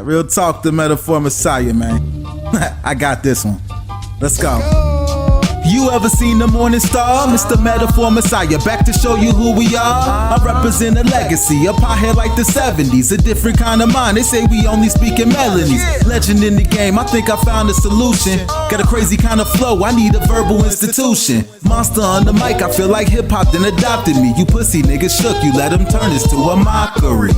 Real talk, the metaphor messiah, man. I got this one. Let's go. You ever seen the morning star? Mr. Metaphor Messiah, back to show you who we are. I represent a legacy, a pothead like the 70s. A different kind of mind, they say we only speak in melodies. Legend in the game, I think I found a solution. Got a crazy kind of flow, I need a verbal institution. Monster on the mic, I feel like hip-hop then adopted me. You pussy niggas shook, you let them turn this to a mockery.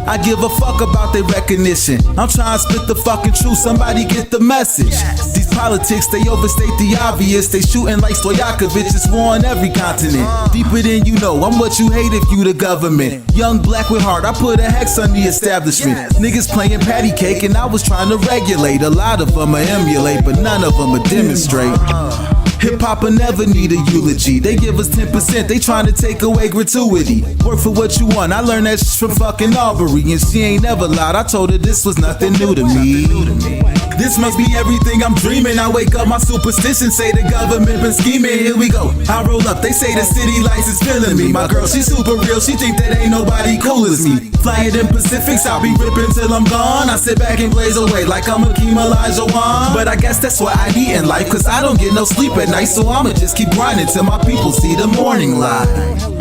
I give a fuck about their recognition. I'm trying to spit the fucking truth, somebody get the message. These politics, they overstate the obvious. They shooting like Stoyakovich, it's war on every continent. Deeper than you know, I'm what you hate if you the government. Young black with heart, I put a hex on the establishment. Niggas playing patty cake and I was trying to regulate. A lot of them are emulate, but none of them are demonstrate. Hip-hop will never need a eulogy. They give us 10%, they trying to take away gratuity. Work for what you want, I learned that shit from fucking Aubrey. And she ain't never lied, I told her this was nothing new to me. This must be everything I'm dreaming. I wake up, my superstition say the government been scheming. Here we go, I roll up, they say the city lights is feeling me. My girl, she super real, she think that ain't nobody cool as me. Flying in Pacifics, I'll be ripping till I'm gone. I sit back and blaze away like I'm Hakeem Olajuwon. But I guess that's what I need in life, cause I don't get no sleep at night. So I'ma just keep grinding till my people see the morning light.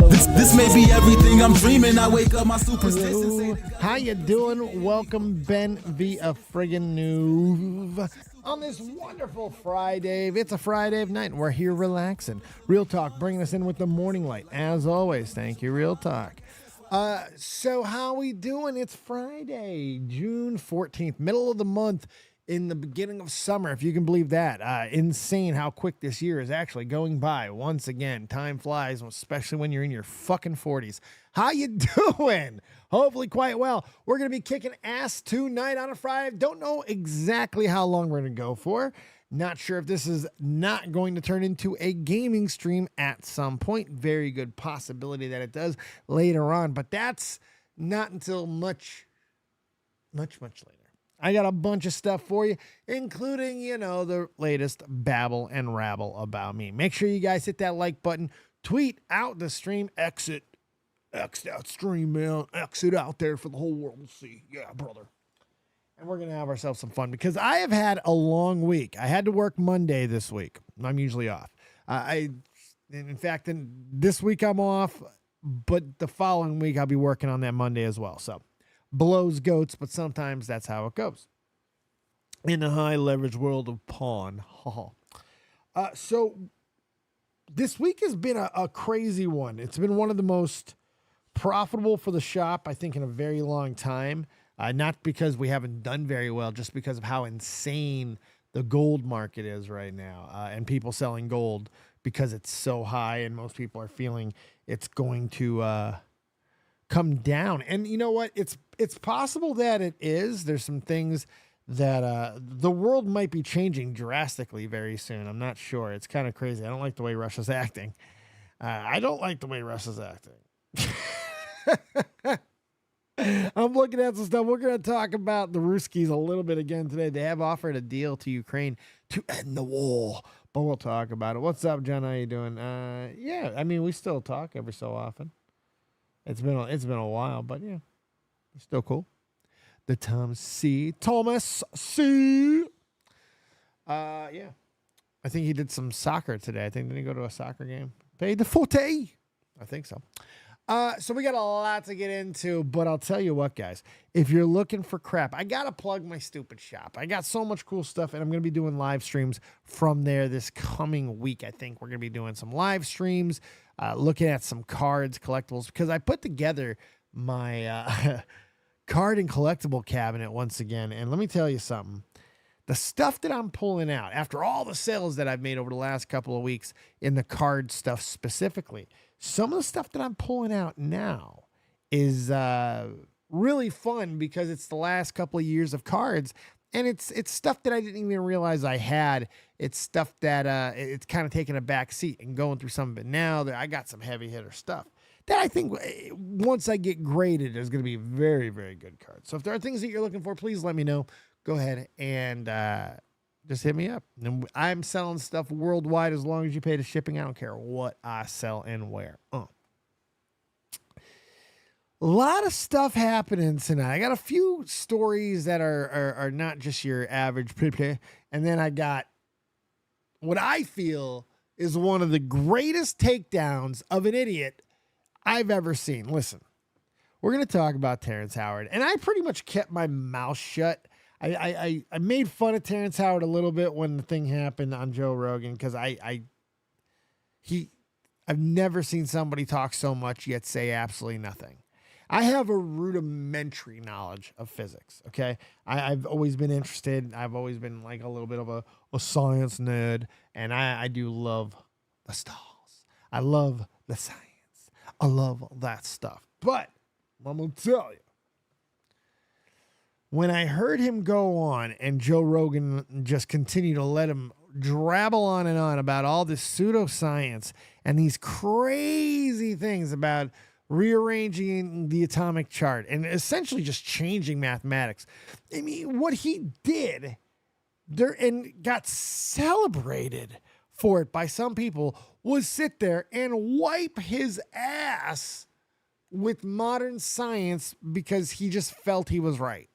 This may be everything I'm dreaming. I wake up, my superstition say. How you doing? Welcome, Ben via friggin' Nuve on this wonderful FriDave. It's a FriDave night and we're here relaxing. Real Talk bringing us in with the morning light. As always, thank you, Real Talk. So how we doing? It's Friday, June 14th, middle of the month. In the beginning of summer, if you can believe that. Insane how quick this year is actually going by. Once again, time flies, especially when you're in your fucking 40s. How you doing? Hopefully quite well. We're going to be kicking ass tonight on a Friday. Don't know exactly how long we're going to go for. Not sure if this is not going to turn into a gaming stream at some point. Very good possibility that it does later on. But that's not until much later. I got a bunch of stuff for you, including, the latest babble and rabble about me. Make sure you guys hit that like button. Tweet out the stream. Exit that stream, man. Exit out there for the whole world to see. Yeah, brother. And we're going to have ourselves some fun because I have had a long week. I had to work Monday this week. I'm usually off. In fact, this week I'm off, but the following week I'll be working on that Monday as well. So. Blows goats, but sometimes that's how it goes. In the high leverage world of pawn. So this week has been a crazy one. It's been one of the most profitable for the shop, I think, in a very long time. Not because we haven't done very well, just because of how insane the gold market is right now. And people selling gold because it's so high and most people are feeling it's going to come down. And you know what? It's possible that it is. There's some things that the world might be changing drastically very soon. I'm not sure. It's kind of crazy. I don't like the way Russia's acting. I'm looking at some stuff. We're going to talk about the Ruskies a little bit again today. They have offered a deal to Ukraine to end the war, but we'll talk about it. What's up, John? How you doing? Yeah, I mean, we still talk every so often. It's been a while, but yeah, it's still cool. The Thomas C. Yeah. I think he did some soccer today. Didn't he go to a soccer game? Paid the 40. I think so. So we got a lot to get into, but I'll tell you what, guys. If you're looking for crap, I got to plug my stupid shop. I got so much cool stuff, and I'm going to be doing live streams from there this coming week. I think we're going to be doing some live streams, looking at some cards, collectibles, because I put together my card and collectible cabinet once again, and let me tell you something. The stuff that I'm pulling out, after all the sales that I've made over the last couple of weeks in the card stuff specifically, some of the stuff that I'm pulling out now is really fun because it's the last couple of years of cards, and it's stuff that I didn't even realize I had. It's stuff that it's kind of taking a back seat and going through some of it now. That I got some heavy hitter stuff that I think once I get graded is going to be very, very good cards. So if there are things that you're looking for, please let me know. Go ahead and just hit me up. And I'm selling stuff worldwide as long as you pay the shipping. I don't care what I sell and where. A lot of stuff happening tonight. I got a few stories that are not just your average, and then I got what I feel is one of the greatest takedowns of an idiot I've ever seen. Listen, we're going to talk about Terrence Howard, and I pretty much kept my mouth shut. I made fun of Terrence Howard a little bit when the thing happened on Joe Rogan because I've never seen somebody talk so much yet say absolutely nothing. I have a rudimentary knowledge of physics, okay? I've always been interested. I've always been like a little bit of a science nerd, and I do love the stars. I love the science. I love that stuff. But I'm going to tell you, when I heard him go on and Joe Rogan just continue to let him drabble on and on about all this pseudoscience and these crazy things about rearranging the atomic chart and essentially just changing mathematics. I mean, what he did there and got celebrated for it by some people was sit there and wipe his ass with modern science because he just felt he was right.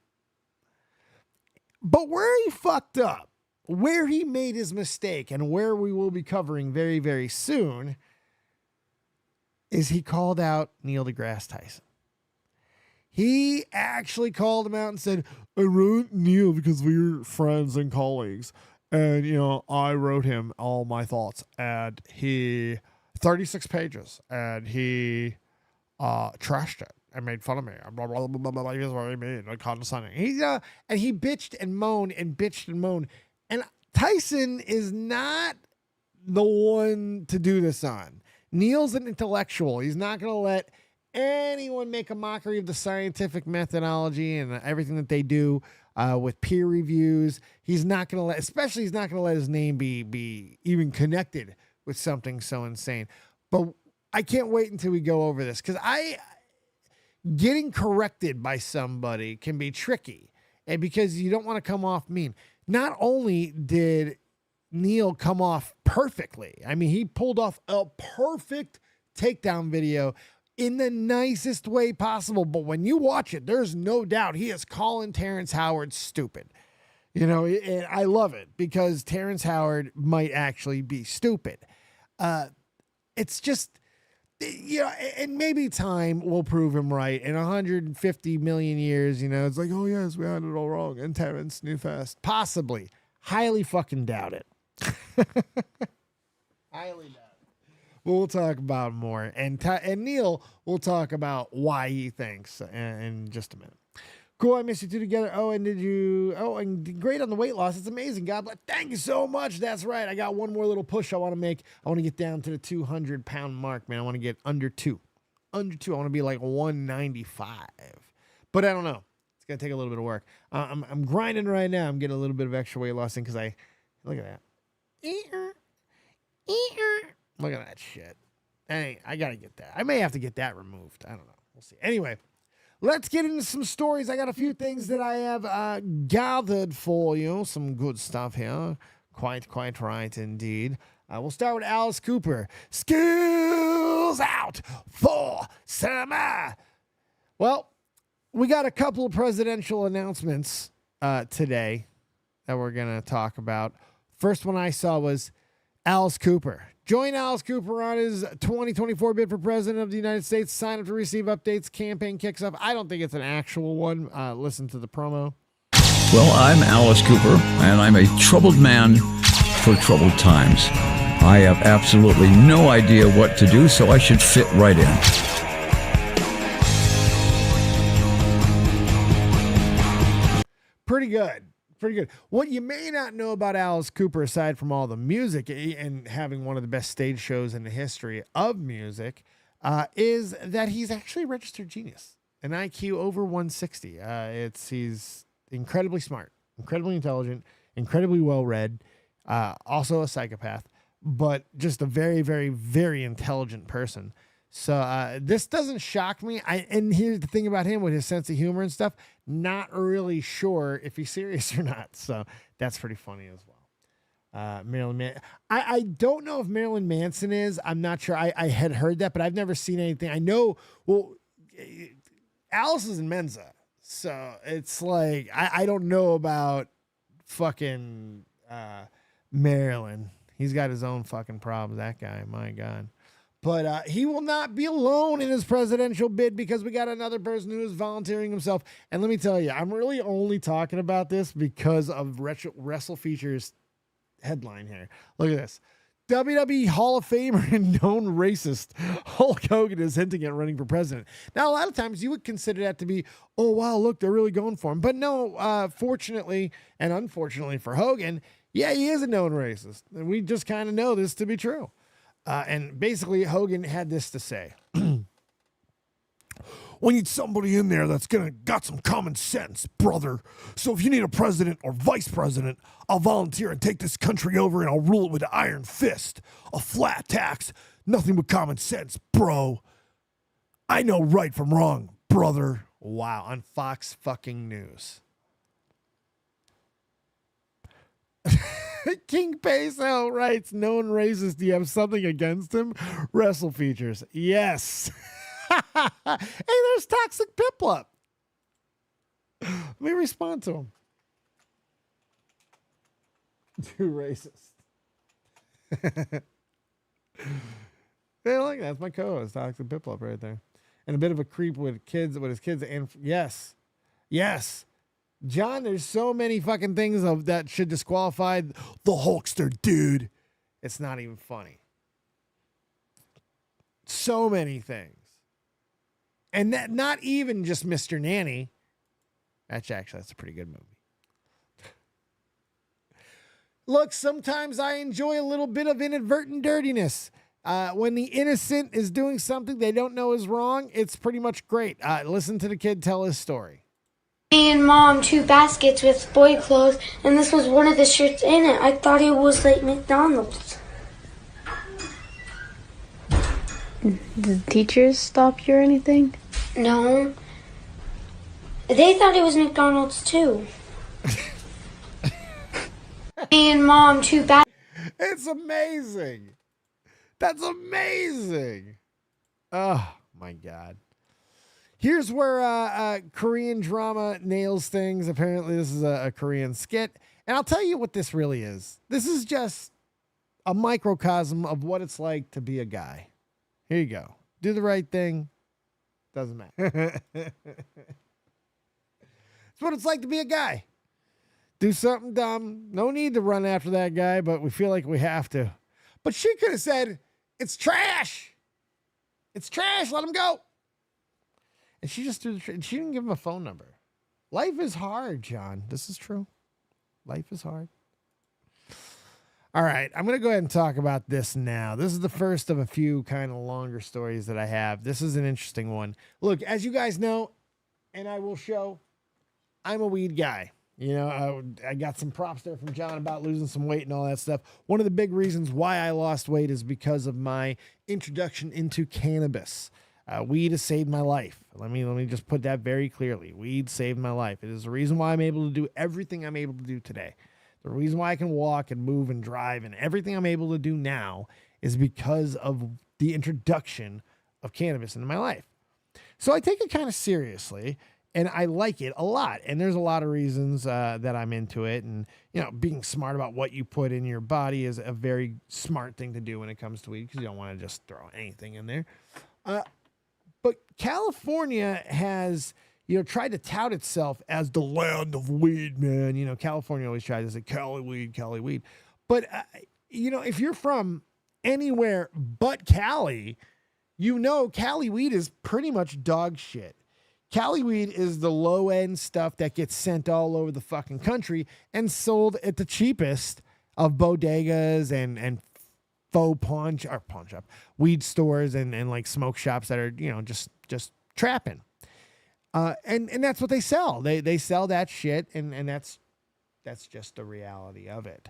But where he fucked up, where he made his mistake, and where we will be covering very, very soon is he called out Neil deGrasse Tyson. He actually called him out and said, I wrote Neil because we're friends and colleagues. And, you know, I wrote him all my thoughts. And he, 36 pages, and he trashed it and made fun of me. Blah, blah, blah, blah, here's what I mean, like condescending. And he bitched and moaned and bitched and moaned. And Tyson is not the one to do this on. Neil's an intellectual. He's not going to let anyone make a mockery of the scientific methodology and everything that they do with peer reviews. He's not going to let, especially he's not going to let his name be even connected with something so insane. But I can't wait until we go over this because getting corrected by somebody can be tricky, and because you don't want to come off mean. Not only did Neil come off perfectly, I mean, he pulled off a perfect takedown video in the nicest way possible. But when you watch it, there's no doubt he is calling Terrence Howard stupid. You know, and I love it because Terrence Howard might actually be stupid. It's just, you know, and maybe time will prove him right. In 150 million years, you know, it's like, oh yes, we had it all wrong. And Terrence knew fast. Possibly. Highly fucking doubt it. Highly doubt it. But we'll talk about more. And Neil will talk about why he thinks in just a minute. Cool, I missed you two together. And great on the weight loss. It's amazing. God bless. Thank you so much. That's right. I got one more little push I want to make. I want to get down to the 200-pound mark, man. I want to get under 2. Under 2. I want to be like 195. But I don't know. It's going to take a little bit of work. I'm grinding right now. I'm getting a little bit of extra weight loss in because look at that. Look at that shit. Hey, I got to get that. I may have to get that removed. I don't know. We'll see. Anyway. Let's get into some stories. I got a few things that I have gathered for you. Some good stuff here. Quite right indeed. We'll start with Alice Cooper. Skills out for summer. Well, we got a couple of presidential announcements today that we're going to talk about. First one I saw was Alice Cooper. Join Alice Cooper on his 2024 bid for president of the United States. Sign up to receive updates. Campaign kicks off. I don't think it's an actual one. Listen to the promo. Well, I'm Alice Cooper, and I'm a troubled man for troubled times. I have absolutely no idea what to do, so I should fit right in. Pretty good. Pretty good. What you may not know about Alice Cooper, aside from all the music and having one of the best stage shows in the history of music, is that he's actually a registered genius, an IQ over 160. He's incredibly smart, incredibly intelligent, incredibly well-read, also a psychopath, but just a very, very, very intelligent person. So this doesn't shock me. And here's the thing about him with his sense of humor and stuff, not really sure if he's serious or not. So that's pretty funny as well. Marilyn Manson. I don't know if Marilyn Manson is. I'm not sure. I had heard that, but I've never seen anything. I know, well, Alice is in Mensa. So it's like, I don't know about fucking Maryland. He's got his own fucking problems, that guy. My God. But he will not be alone in his presidential bid because we got another person who is volunteering himself. And let me tell you, I'm really only talking about this because of Wrestle Features headline here. Look at this. WWE Hall of Famer and known racist Hulk Hogan is hinting at running for president. Now, a lot of times you would consider that to be, oh, wow, look, they're really going for him. But no, fortunately and unfortunately for Hogan, yeah, he is a known racist. And we just kind of know this to be true. And basically, Hogan had this to say. We need somebody in there that's got some common sense, brother. So if you need a president or vice president, I'll volunteer and take this country over and I'll rule it with an iron fist. A flat tax, nothing but common sense, bro. I know right from wrong, brother. Wow, on Fox fucking News. King Peso writes, known racist, do you have something against him? Wrestle Features. Yes. Hey, there's Toxic Piplup. Let me respond to him. Too racist. Hey, look, that's my co-host, Toxic Piplup right there. And a bit of a creep with his kids. And yes. John, there's so many fucking things that should disqualify the Hulkster, dude. It's not even funny. So many things. And that not even just Mr. Nanny. That's a pretty good movie. Look, sometimes I enjoy a little bit of inadvertent dirtiness. When the innocent is doing something they don't know is wrong, it's pretty much great. Listen to the kid tell his story. Me and Mom 2 baskets with boy clothes, and this was one of the shirts in it. I thought it was like McDonald's. Did the teachers stop you or anything? No. They thought it was McDonald's too. Me and Mom 2 baskets. It's amazing. That's amazing. Oh, my God. Here's where Korean drama nails things. Apparently, this is a Korean skit. And I'll tell you what this really is. This is just a microcosm of what it's like to be a guy. Here you go. Do the right thing. Doesn't matter. It's what it's like to be a guy. Do something dumb. No need to run after that guy, but we feel like we have to. But she could have said, it's trash. It's trash. Let him go. And she just threw she didn't give him a phone number. Life is hard, John. This is true. Life is hard. All right, I'm going to go ahead and talk about this now. This is the first of a few kind of longer stories that I have. This is an interesting one. Look, as you guys know, and I will show, I'm a weed guy. You know, I got some props there from John about losing some weight and all that stuff. One of the big reasons why I lost weight is because of my introduction into cannabis. Weed has saved my life. Let me just put that very clearly. Weed saved my life. It is the reason why I'm able to do everything I'm able to do today. The reason why I can walk and move and drive and everything I'm able to do now is because of the introduction of cannabis into my life. So I take it kind of seriously, and I like it a lot. And there's a lot of reasons that I'm into it. And, you know, being smart about what you put in your body is a very smart thing to do when it comes to weed, because you don't want to just throw anything in there. But California has, you know, tried to tout itself as the land of weed, man. You know, California always tries to say Cali weed, Cali weed. But, you know, if you're from anywhere but Cali, you know Cali weed is pretty much dog shit. Cali weed is the low end stuff that gets sent all over the fucking country and sold at the cheapest of bodegas and faux pawn shop, weed stores and like smoke shops that are, you know, just trapping. And that's what they sell. They sell that shit, and that's just the reality of it.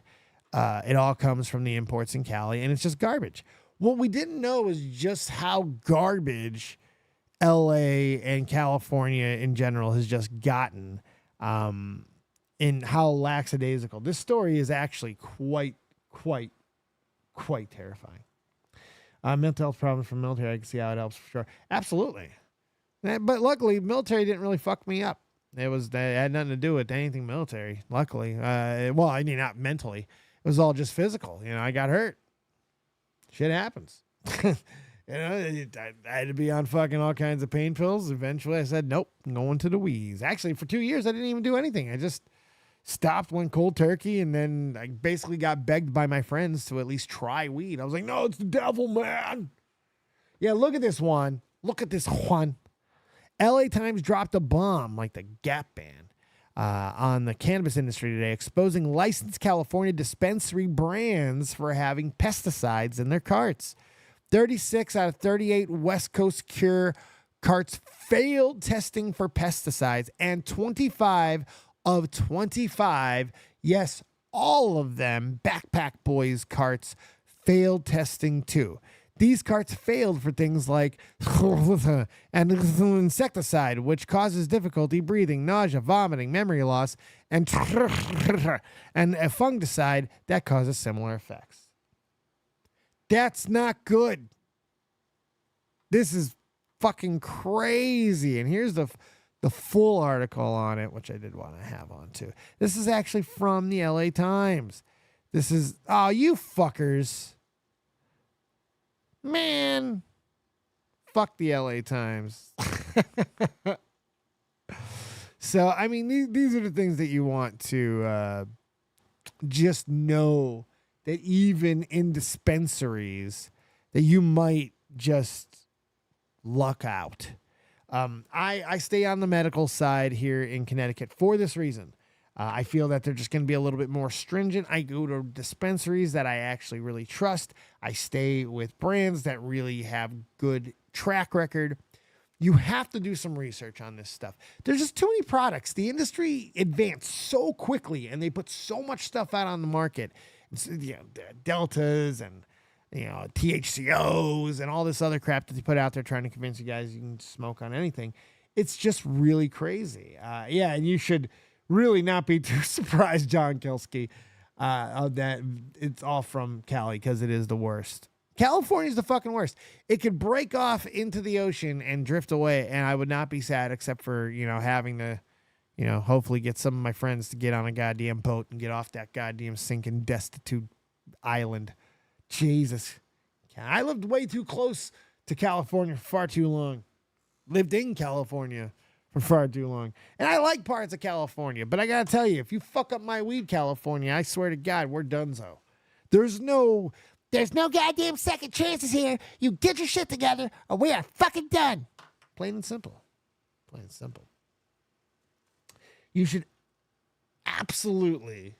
It all comes from the imports in Cali, and it's just garbage. What we didn't know is just how garbage LA and California in general has just gotten, in how lackadaisical. This story is actually quite terrifying. Mental health problems from military, I can see how it helps for sure. Absolutely. But luckily, military didn't really fuck me up. It had nothing to do with anything military. Luckily, well, I mean, not mentally. It was all just physical. I got hurt. Shit happens. I had to be on fucking all kinds of pain pills. Eventually, I said, nope, going to the wheeze. Actually, for 2 years, I didn't even do anything. I just stopped, went cold turkey, and then I basically got begged by my friends to at least try weed. I was like, no, it's the devil, man. Yeah, look at this one. Look at this one. LA Times dropped a bomb, like the Gap ban, on the cannabis industry today, exposing licensed California dispensary brands for having pesticides in their carts. 36 out of 38 West Coast Cure carts failed testing for pesticides, and 25 of 25, yes, all of them, Backpack Boys carts failed testing too. These carts failed for things like and insecticide, which causes difficulty breathing, nausea, vomiting, memory loss, and a fungicide that causes similar effects. That's not good. This is fucking crazy. And here's the full article on it, which I did want to have on too. This is actually from the LA Times. This is, oh, you fuckers. Man, fuck the LA Times. So, I mean, these are the things that you want to just know, that even in dispensaries that you might just luck out. I stay on the medical side here in Connecticut for this reason. I feel that they're just going to be a little bit more stringent. I go to dispensaries that I actually really trust. I stay with brands that really have good track record. You have to do some research on this stuff. There's just too many products. The industry advanced so quickly, and they put so much stuff out on the market. Deltas and THCOs and all this other crap that they put out there trying to convince you guys you can smoke on anything. It's just really crazy. And you should really not be too surprised, John Kilsky, that it's all from Cali, because it is the worst. California's the fucking worst. It could break off into the ocean and drift away, and I would not be sad, except for, having to, hopefully get some of my friends to get on a goddamn boat and get off that goddamn sinking, destitute island. Jesus. I lived way too close to California for far too long. Lived in California for far too long. And I like parts of California, but I got to tell you, if you fuck up my weed, California, I swear to God, we're donezo. There's no goddamn second chances here. You get your shit together or we are fucking done. Plain and simple. Plain and simple. You should absolutely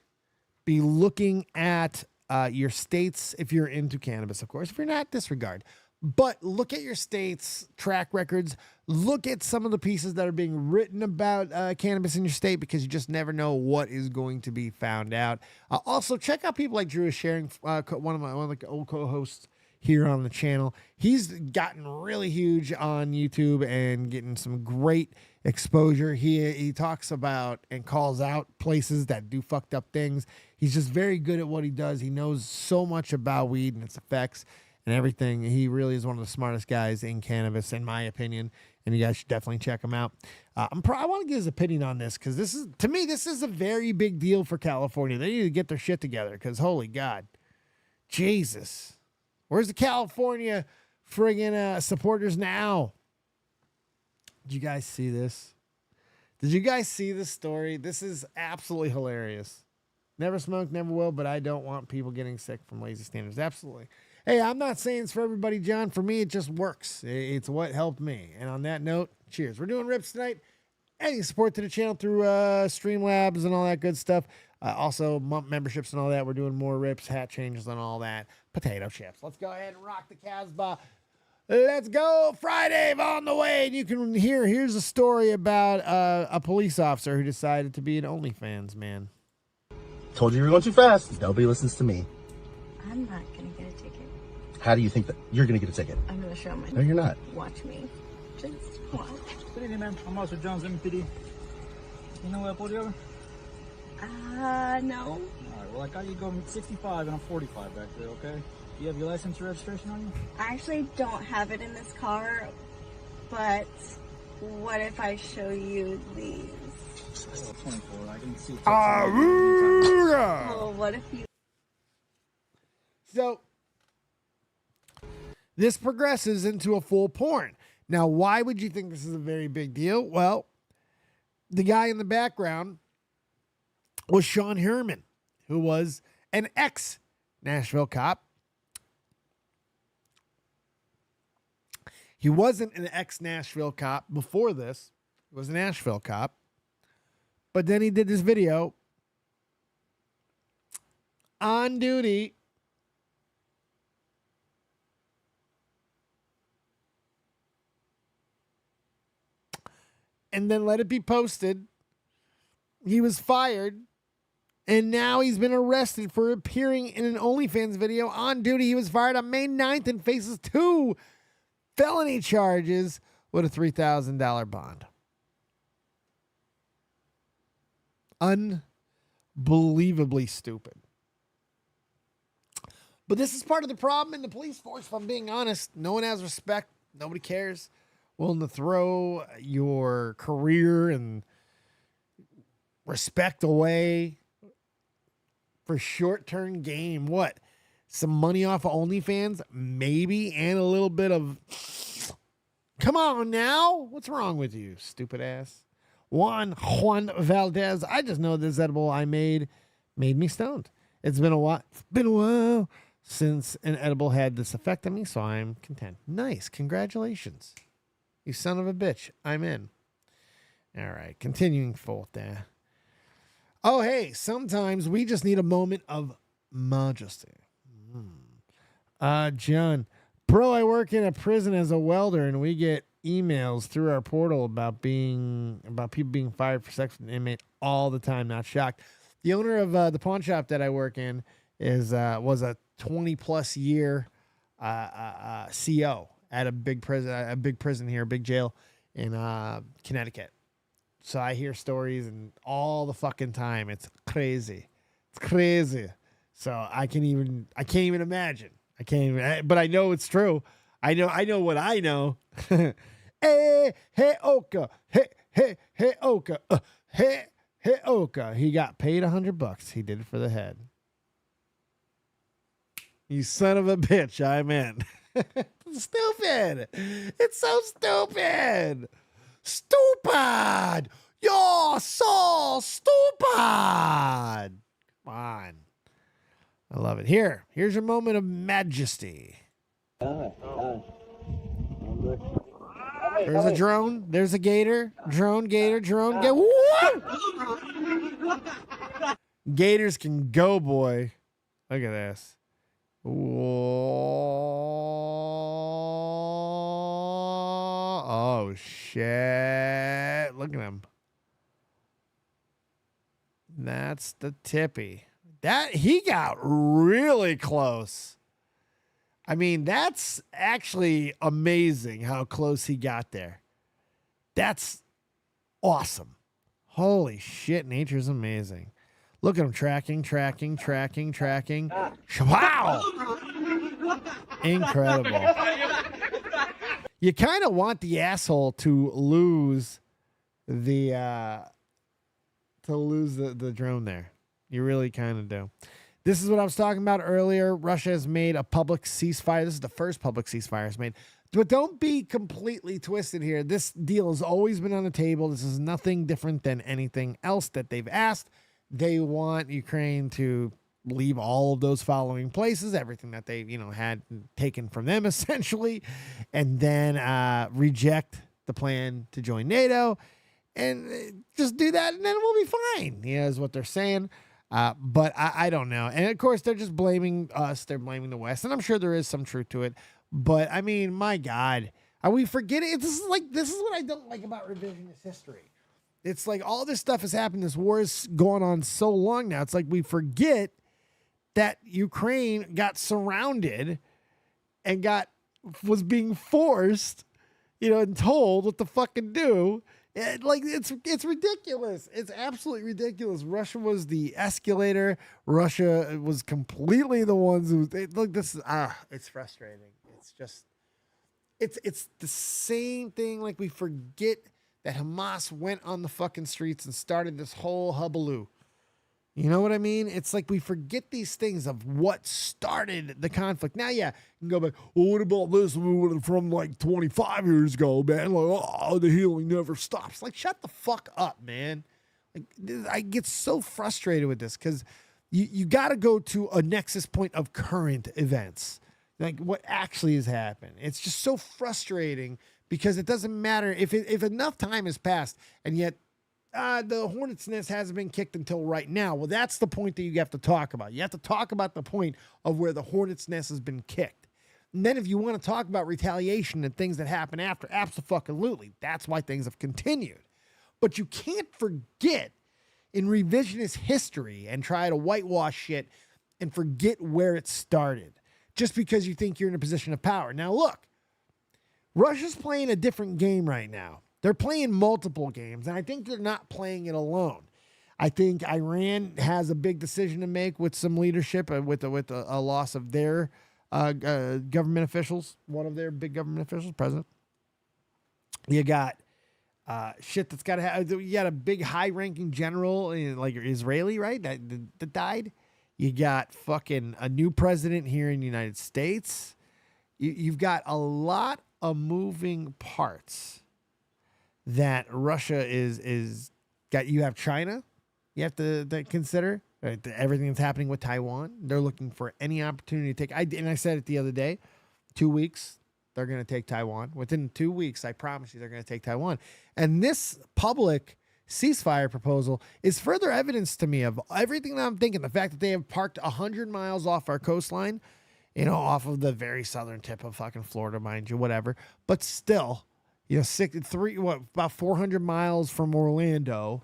be looking at your states, if you're into cannabis, of course. If you're not, disregard. But look at your state's track records. Look at some of the pieces that are being written about cannabis in your state, because you just never know what is going to be found out. Also, check out people like Drew is sharing, one of the old co-hosts here on the channel. He's gotten really huge on YouTube and getting some great exposure. He talks about and calls out places that do fucked up things. He's just very good at what he does. He knows so much about weed and its effects and everything. He really is one of the smartest guys in cannabis, in my opinion, and you guys should definitely check him out. I want to get his opinion on this, because this is a very big deal for California. They need to get their shit together, because holy God, Jesus, where's the California friggin' supporters now? Did you guys see this? Did you guys see this story? This is absolutely hilarious. Never smoked, never will, but I don't want people getting sick from lazy standards. Absolutely. Hey, I'm not saying it's for everybody, John. For me, it just works. It's what helped me. And on that note, cheers. We're doing rips tonight. Any support to the channel through Streamlabs and all that good stuff. Also, month memberships and all that. We're doing more rips, hat changes, and all that. Potato chips. Let's go ahead and rock the Casbah. Let's go. FriDave on the way. And you can here's a story about a police officer who decided to be an OnlyFans man. Told you you were going too fast. Nobody listens to me. I'm not going to get a ticket. How do you think that you're going to get a ticket? I'm going to show my... No, you're not. Watch me. Just watch. Good evening, ma'am. I'm Officer Jones, MPD. You know where I pulled you over? No. All right, well, I got you going 65 and I'm 45 back there, okay? Do you have your license or registration on you? I actually don't have it in this car, but what if I show you these? 24. I can see. Well, what if you... So this progresses into a full porn. Now, why would you think this is a very big deal? Well, the guy in the background was Sean Herman, who was an ex-Nashville cop. He wasn't an ex-Nashville cop before this. He was a Nashville cop. But then he did this video on duty and then let it be posted. He was fired, and now he's been arrested for appearing in an OnlyFans video on duty. He was fired on May 9th and faces 2 felony charges with a $3,000 bond. Unbelievably stupid. But this is part of the problem in the police force, if I'm being honest. No one has respect. Nobody cares. Willing to throw your career and respect away for short-term game. What? Some money off of OnlyFans? Maybe. And a little bit of... Come on now. What's wrong with you, stupid ass? Juan Valdez. I just know this edible I made me stoned. It's been a while since an edible had this effect on me, so I'm content. Nice. Congratulations. You son of a bitch. I'm in. All right. Continuing forward there. Oh, hey. Sometimes we just need a moment of majesty. John. Bro, I work in a prison as a welder, and we get emails through our portal about people being fired for sex with an inmate all the time. Not shocked. The owner of the pawn shop that I work in was a 20+ year CO at a big prison here, a big jail in Connecticut. So I hear stories and all the fucking time. It's crazy. So I can't even imagine. But I know it's true. I know what I know. Hey, Oka. Hey, Oka. Hey, Oka. He got paid $100. He did it for the head. You son of a bitch. I'm in. Stupid. It's so stupid. Stupid. You're so stupid. Come on. I love it. Here's your moment of majesty. There's a drone. There's a gator. Drone. What? Gators can go, boy. Look at this. Whoa. Oh, shit. Look at him. That's the tippy. That he got really close. I mean, that's actually amazing how close he got there. That's awesome. Holy shit, nature's amazing. Look at him tracking. Wow! Incredible. You kind of want the asshole to lose the drone there. You really kind of do. This is what I was talking about earlier. Russia has made a public ceasefire. This is the first public ceasefire it's made. But don't be completely twisted here. This deal has always been on the table. This is nothing different than anything else that they've asked. They want Ukraine to leave all of those following places, everything that they, had taken from them essentially, and then reject the plan to join NATO and just do that, and then we'll be fine, is what they're saying. But I don't know. And of course, they're just blaming us. They're blaming the West. And I'm sure there is some truth to it. But I mean, my God, are we forgetting? This is what I don't like about revisionist history. It's like all this stuff has happened. This war is going on so long now. It's like we forget that Ukraine got surrounded and was being forced, and told what to fucking do. It's ridiculous. It's absolutely ridiculous. Russia was the escalator. Russia was completely the ones who it's frustrating. It's the same thing. Like we forget that Hamas went on the fucking streets and started this whole hullabaloo. You know what I mean? It's like we forget these things of what started the conflict. Now, yeah, you can go back, well, what about this from like 25 years ago, man? Like, oh, the healing never stops. Like, shut the fuck up, man. Like, I get so frustrated with this because you got to go to a nexus point of current events, like what actually has happened. It's just so frustrating because it doesn't matter if enough time has passed and yet the hornet's nest hasn't been kicked until right now. Well, that's the point that you have to talk about. You have to talk about the point of where the hornet's nest has been kicked. And then if you want to talk about retaliation and things that happen after, absolutely. That's why things have continued. But you can't forget in revisionist history and try to whitewash shit and forget where it started just because you think you're in a position of power. Now, look, Russia's playing a different game right now. They're playing multiple games, and I think they're not playing it alone. I think Iran has a big decision to make with some leadership, with a loss of their government officials, one of their big government officials, president. You got shit that's got to happen. You got a big high-ranking general, like Israeli, right, that died. You got fucking a new president here in the United States. You've got a lot of moving parts that Russia is got. You have China, you have to consider, right? Everything that's happening with Taiwan. They're looking for any opportunity to take. I said it the other day, 2 weeks, they're going to take Taiwan. Within 2 weeks, I promise you, they're going to take Taiwan. And this public ceasefire proposal is further evidence to me of everything that I'm thinking. The fact that they have parked 100 miles off our coastline, off of the very southern tip of fucking Florida, mind you, whatever. But still, about 400 miles from Orlando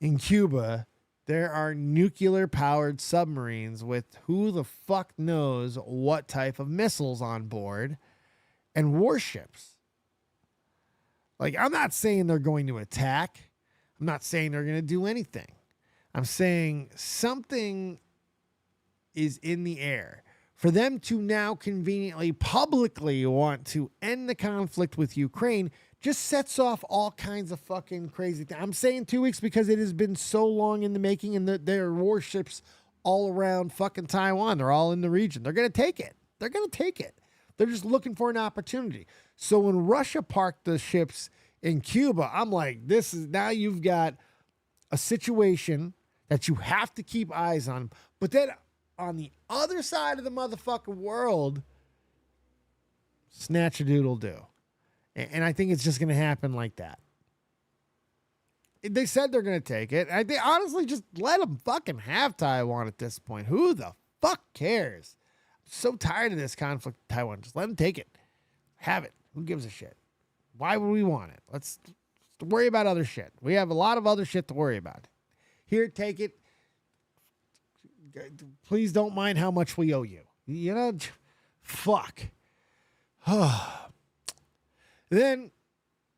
in Cuba, there are nuclear-powered submarines with who the fuck knows what type of missiles on board and warships. Like, I'm not saying they're going to attack. I'm not saying they're going to do anything. I'm saying something is in the air. For them to now conveniently, publicly want to end the conflict with Ukraine just sets off all kinds of fucking crazy things. I'm saying 2 weeks because it has been so long in the making, and there are warships all around fucking Taiwan. They're all in the region. They're going to take it. They're going to take it. They're just looking for an opportunity. So when Russia parked the ships in Cuba, I'm like, now you've got a situation that you have to keep eyes on. But then on the other side of the motherfucking world, snatch a doodle do. And I think it's just going to happen like that. They said they're going to take it. They honestly just let them fucking have Taiwan at this point. Who the fuck cares? I'm so tired of this conflict with Taiwan. Just let them take it. Have it. Who gives a shit? Why would we want it? Let's worry about other shit. We have a lot of other shit to worry about. Here, take it. Please don't mind how much we owe you. Fuck. Then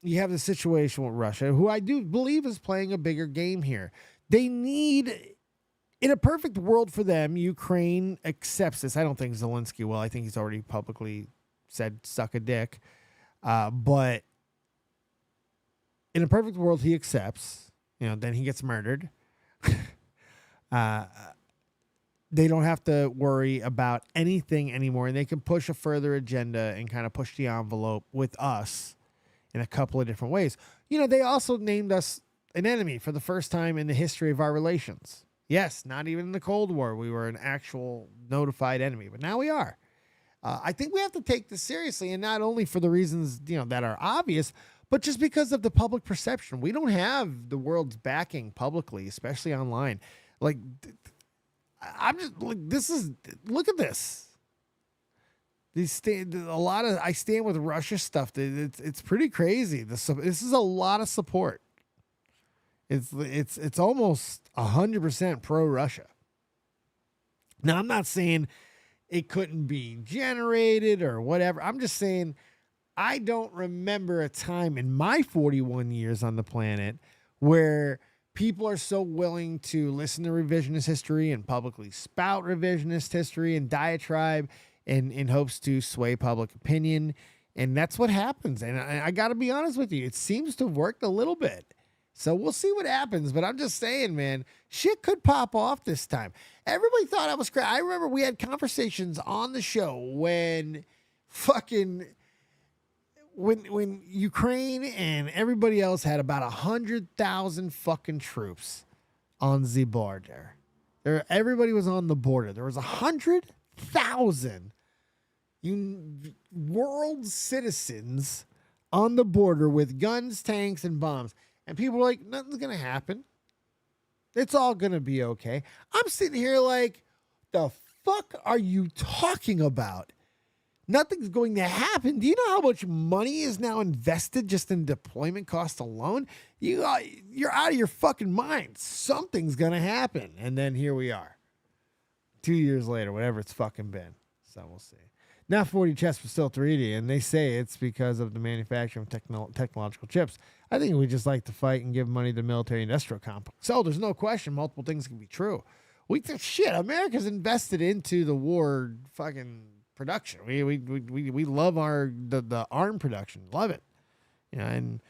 you have the situation with Russia, who I do believe is playing a bigger game here. They need, in a perfect world for them, Ukraine accepts this. I don't think Zelensky will. I think he's already publicly said suck a dick. But in a perfect world, he accepts. Then he gets murdered. They don't have to worry about anything anymore, and they can push a further agenda and kind of push the envelope with us in a couple of different ways. They also named us an enemy for the first time in the history of our relations. Yes, not even in the Cold War we were an actual notified enemy, but now we are. I think we have to take this seriously, and not only for the reasons that are obvious, but just because of the public perception. We don't have the world's backing publicly, especially online. Like, I'm just like, look at this. I stand with Russia stuff. It's pretty crazy. This is a lot of support. It's almost 100% pro Russia. Now, I'm not saying it couldn't be generated or whatever. I'm just saying I don't remember a time in my 41 years on the planet where people are so willing to listen to revisionist history and publicly spout revisionist history and diatribe in hopes to sway public opinion. And that's what happens. And I got to be honest with you, it seems to have worked a little bit. So we'll see what happens. But I'm just saying, man, shit could pop off this time. Everybody thought I was crazy. I remember we had conversations on the show when when Ukraine and everybody else had about 100,000 fucking troops on the border. Everybody was on the border. There was 100,000 world citizens on the border with guns, tanks, and bombs. And people were like, nothing's going to happen. It's all going to be okay. I'm sitting here like, the fuck are you talking about? Nothing's going to happen. Do you know how much money is now invested just in deployment costs alone? You're out of your fucking mind. Something's going to happen. And then here we are. 2 years later, whatever it's fucking been. So we'll see. Now 4D chess was still 3D, and they say it's because of the manufacturing of technological chips. I think we just like to fight and give money to the military-industrial complex. So there's no question multiple things can be true. America's invested into the war fucking production. We love the arm production. Love it. You know, and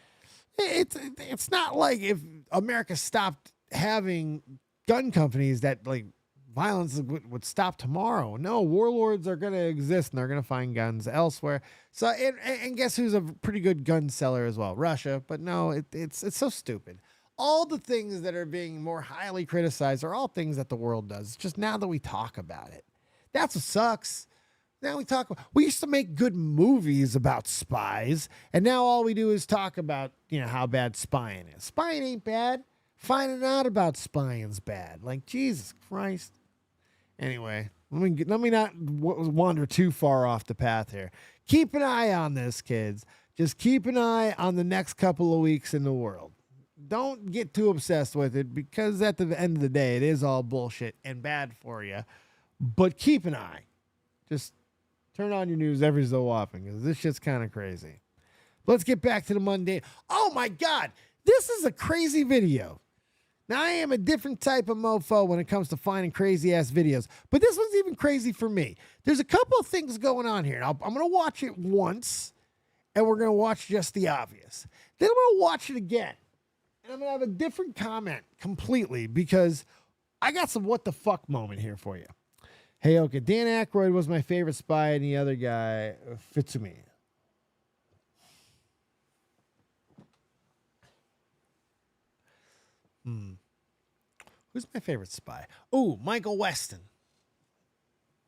it's not like if America stopped having gun companies that like violence would stop tomorrow. No, warlords are going to exist and they're going to find guns elsewhere. So, and guess who's a pretty good gun seller as well? Russia. But no, it's so stupid. All the things that are being more highly criticized are all things that the world does. It's just now that we talk about it. That's what sucks. Now we used to make good movies about spies, and now all we do is talk about, how bad spying is. Spying ain't bad. Finding out about spying's bad. Like, Jesus Christ. Anyway, let me not wander too far off the path here. Keep an eye on this, kids. Just keep an eye on the next couple of weeks in the world. Don't get too obsessed with it, because at the end of the day, it is all bullshit and bad for you. But keep an eye. Just turn on your news every so often, because this shit's kind of crazy. Let's get back to the mundane. Oh my God, this is a crazy video. Now, I am a different type of mofo when it comes to finding crazy-ass videos, but this one's even crazy for me. There's a couple of things going on here. I'm going to watch it once, and we're going to watch just the obvious. Then I'm going to watch it again, and I'm going to have a different comment completely, because I got some what the fuck moment here for you. Hey, okay, Dan Aykroyd was my favorite spy, and the other guy, Fitsumi. Who's my favorite spy? Oh, Michael Weston.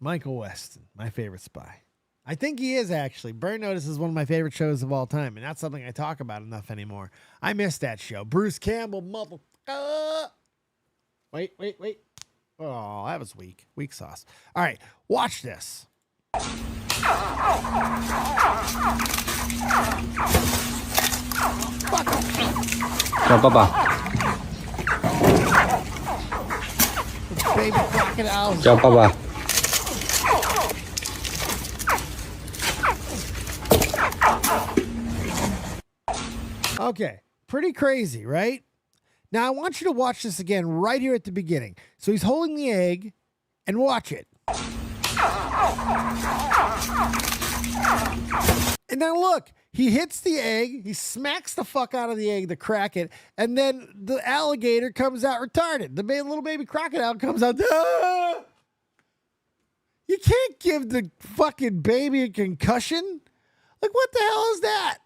Michael Weston, my favorite spy. I think he is, actually. Burn Notice is one of my favorite shows of all time, and not something I talk about enough anymore. I miss that show. Bruce Campbell, motherfucker. Wait. Oh, that was weak. Weak sauce. All right, watch this. Fuck him. Baby crocodiles. Chào Papa. Okay, pretty crazy, right? Now I want you to watch this again right here at the beginning. So he's holding the egg, and watch it. And now look, he hits the egg, he smacks the fuck out of the egg to crack it, and then the alligator comes out retarded. The little baby crocodile comes out. Ah! You can't give the fucking baby a concussion. Like, what the hell is that?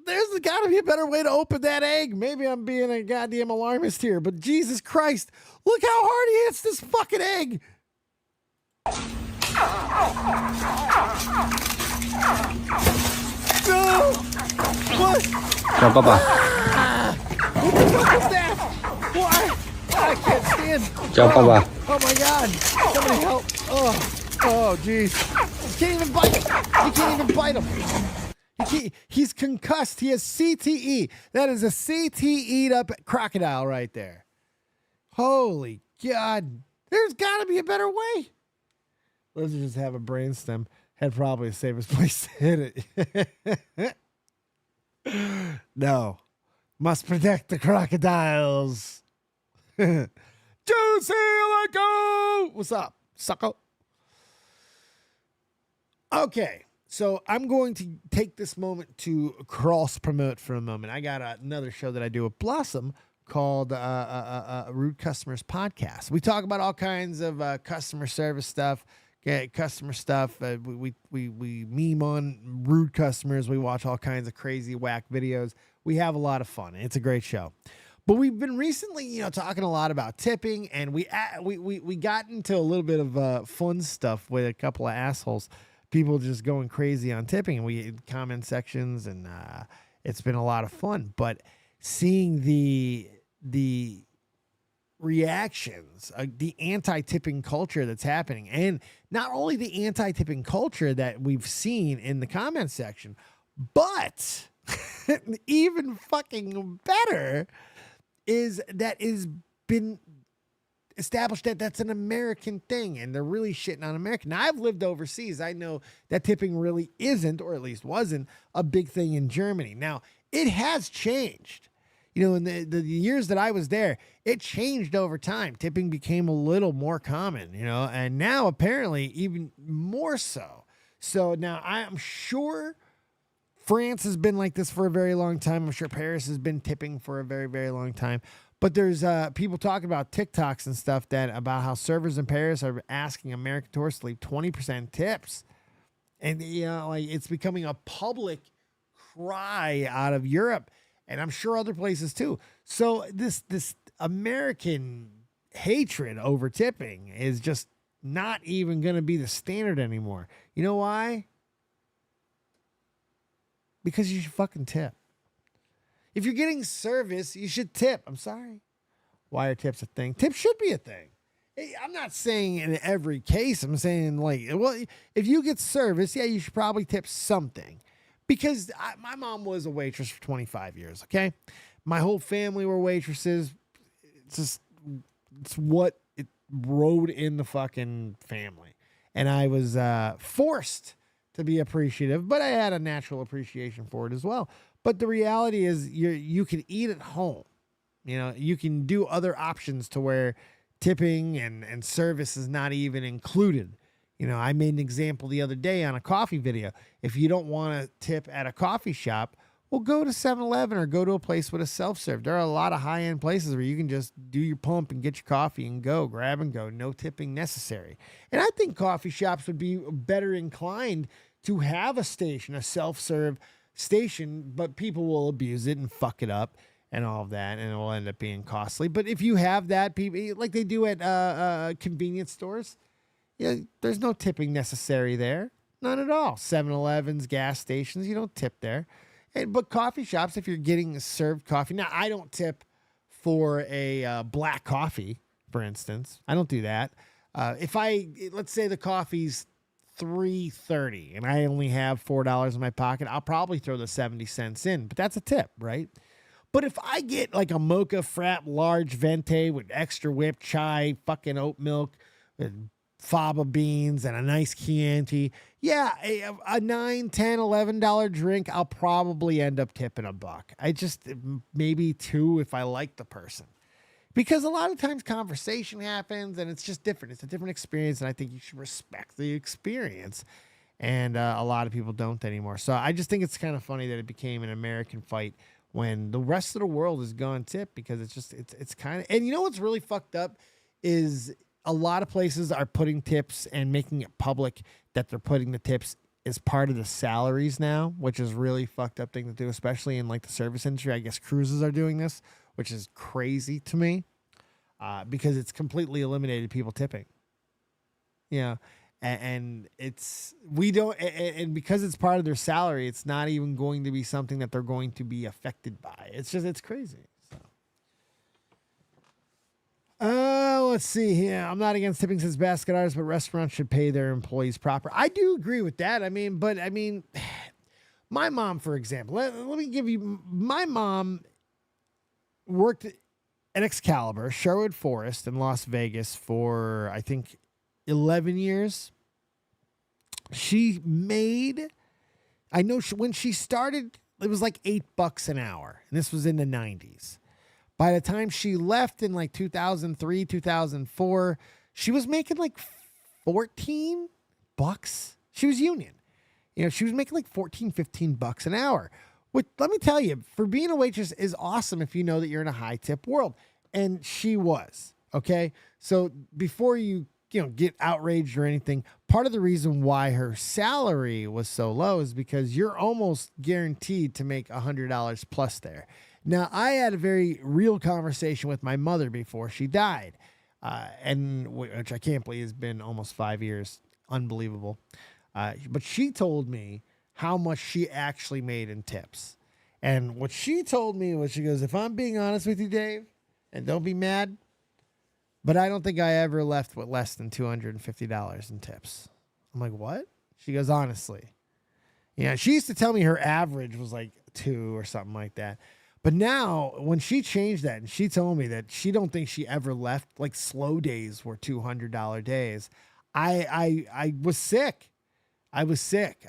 There's got to be a better way to open that egg. Maybe I'm being a goddamn alarmist here, but Jesus Christ, look how hard he hits this fucking egg. No! What? Chào Papa. What the fuck is that? Why? I can't stand. Chào Papa. Oh my God! Somebody help! Oh, jeez! He can't even bite him. He can't even bite him. He's concussed. He has CTE. That is a CTE'd up crocodile right there. Holy God! There's got to be a better way. Let's just have a brainstem. Had probably the safest place to hit it. No. Must protect the crocodiles. Juicy, let go. What's up, sucker? Okay, so I'm going to take this moment to cross promote for a moment. I got another show that I do with Blossom called Rude Customers Podcast. We talk about all kinds of customer service stuff, customer stuff. We meme on rude customers. We watch all kinds of crazy whack videos. We have a lot of fun. It's a great show. But we've been recently, talking a lot about tipping, and we got into a little bit of fun stuff with a couple of assholes, people just going crazy on tipping, and we had comment sections, and it's been a lot of fun. But seeing the reactions, the anti-tipping culture that's happening, and not only the anti-tipping culture that we've seen in the comment section, but even fucking better is that is been established that that's an American thing, and they're really shitting on America. Now, I've lived overseas. I know that tipping really isn't, or at least wasn't, a big thing in Germany. Now, it has changed. In the years that I was there, it changed over time. Tipping became a little more common, and now apparently even more so. So now I'm sure France has been like this for a very long time. I'm sure Paris has been tipping for a very, very long time. But there's people talking about TikToks and stuff about how servers in Paris are asking American tourists to leave 20% tips. And, it's becoming a public cry out of Europe. And I'm sure other places too. So this American hatred over tipping is just not even going to be the standard anymore. You know why? Because you should fucking tip. If you're getting service, you should tip. I'm sorry. Why are tips a thing? Tips should be a thing. I'm not saying in every case. I'm saying if you get service, yeah, you should probably tip something. Because my mom was a waitress for 25 years, okay? My whole family were waitresses. It's what it rode in the fucking family. And I was forced to be appreciative, but I had a natural appreciation for it as well. But the reality is you can eat at home. You can do other options to where tipping and service is not even included. I made an example the other day on a coffee video. If you don't want to tip at a coffee shop, well, go to 7-Eleven or go to a place with a self-serve. There are a lot of high-end places where you can just do your pump and get your coffee and go, grab and go, no tipping necessary. And I think coffee shops would be better inclined to have a station, a self-serve station, but people will abuse it and fuck it up and all of that, and it will end up being costly. But if you have that, people like they do at convenience stores, there's no tipping necessary there. None at all. 7-Elevens, gas stations, you don't tip there. But coffee shops, if you're getting served coffee. Now, I don't tip for a black coffee, for instance. I don't do that. Let's say the coffee's $3.30 and I only have $4 in my pocket, I'll probably throw the 70 cents in. But that's a tip, right? But if I get like a mocha frap large venti with extra whipped chai, fucking oat milk, and fava beans and a nice Chianti, yeah, a $9, $10, $11 drink, I'll probably end up tipping $1. I just maybe $2 if I like the person, because a lot of times conversation happens and it's just different. It's a different experience, and I think you should respect the experience. And a lot of people don't anymore. So I just think it's kind of funny that it became an American fight when the rest of the world is gone tip, because it's kind of, and you know what's really fucked up is a lot of places are putting tips and making it public that they're putting the tips as part of the salaries now, which is really fucked up thing to do, especially in like the service industry. I guess cruises are doing this, which is crazy to me, because it's completely eliminated people tipping. Yeah. And and because it's part of their salary, it's not even going to be something that they're going to be affected by. It's crazy. So, let's see here. I'm not against tipping since basket artists, but restaurants should pay their employees proper. I do agree with that. But my mom, for example, let me give you, my mom worked at Excalibur, Sherwood Forest in Las Vegas for, I think, 11 years. She made, when she started, it was like $8 an hour. And this was in the 90s. By the time she left in like 2003, 2004, she was making like $14. She was union. She was making like 14, 15 bucks an hour. Which, let me tell you, for being a waitress is awesome if you know that you're in a high tip world. And she was, okay? So before you get outraged or anything, part of the reason why her salary was so low is because you're almost guaranteed to make $100 plus there. Now, I had a very real conversation with my mother before she died, and which I can't believe has been almost 5 years. Unbelievable. But she told me how much she actually made in tips. And what she told me was, she goes, if I'm being honest with you, Dave, and don't be mad, but I don't think I ever left with less than $250 in tips. I'm like, what? She goes, honestly. She used to tell me her average was like 2 or something like that. But now, when she changed that, and she told me that she don't think she ever left, like slow days were $200 days, I was sick. I was sick.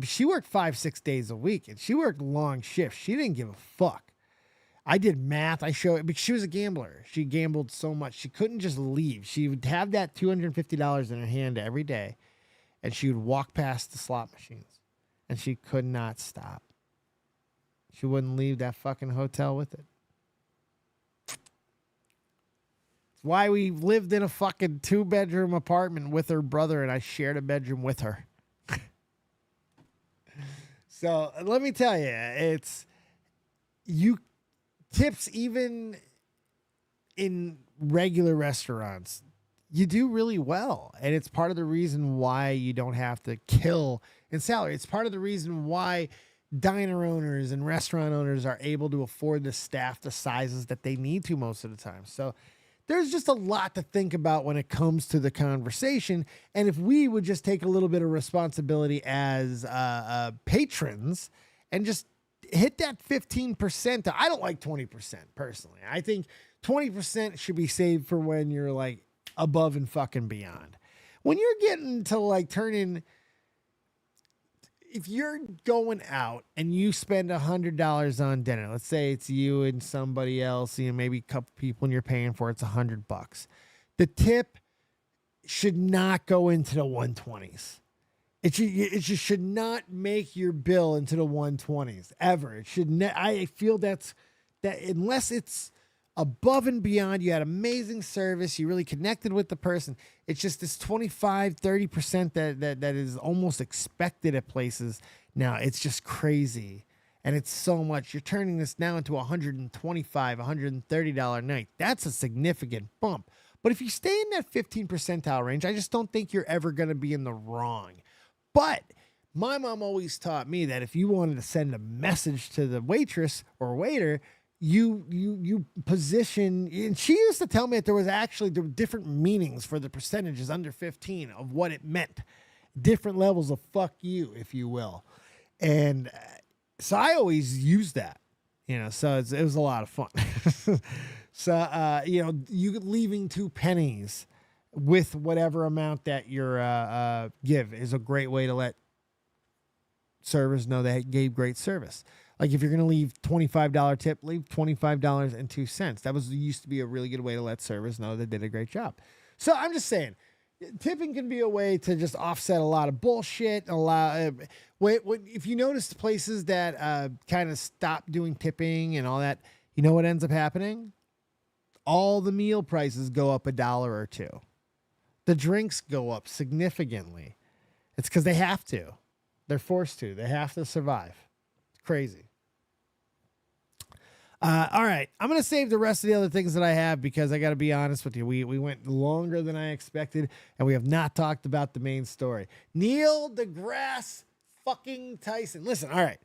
She worked 5-6 days a week, and she worked long shifts. She didn't give a fuck. I did math. I showed it because she was a gambler. She gambled so much. She couldn't just leave. She would have that $250 in her hand every day, and she would walk past the slot machines, and she could not stop. She wouldn't leave that fucking hotel with it. It's why we lived in a fucking 2-bedroom apartment with her brother, and I shared a bedroom with her. So let me tell you, tips, even in regular restaurants, you do really well. And it's part of the reason why you don't have to kill in salary. It's part of the reason why diner owners and restaurant owners are able to afford the staff the sizes that they need to most of the time. So there's just a lot to think about when it comes to the conversation. And if we would just take a little bit of responsibility as patrons and just hit that 15%. I don't like 20% personally. I think 20% should be saved for when you're like above and fucking beyond. When you're getting to like turning, if you're going out and you spend $100 on dinner, let's say it's you and somebody else, maybe a couple people and you're paying for it's $100. The tip should not go into the 120s. It just should not make your bill into the 120s ever. It should. I feel that unless it's above and beyond, you had amazing service, you really connected with the person. It's just this 25-30% that is almost expected at places now. It's just crazy, and it's so much. You're turning this now into $125, $130 night. That's a significant bump. But if you stay in that 15 percentile range, I just don't think you're ever going to be in the wrong. But my mom always taught me that if you wanted to send a message to the waitress or waiter, you position, and she used to tell me that there were different meanings for the percentages under 15 of what it meant. Different levels of fuck you, if you will. And so I always used that, so it was a lot of fun. So, you leaving 2 pennies with whatever amount that you're give is a great way to let servers know they gave great service. Like if you're going to leave $25 tip, leave $25.02. That used to be a really good way to let servers know they did a great job. So I'm just saying, tipping can be a way to just offset a lot of bullshit. If you notice places that kind of stop doing tipping and all that, you know what ends up happening? All the meal prices go up $1 or $2. The drinks go up significantly. It's because they have to. They're forced to. They have to survive. It's crazy. All right. I'm going to save the rest of the other things that I have because I got to be honest with you. We went longer than I expected, and we have not talked about the main story. Neil deGrasse fucking Tyson. Listen, all right.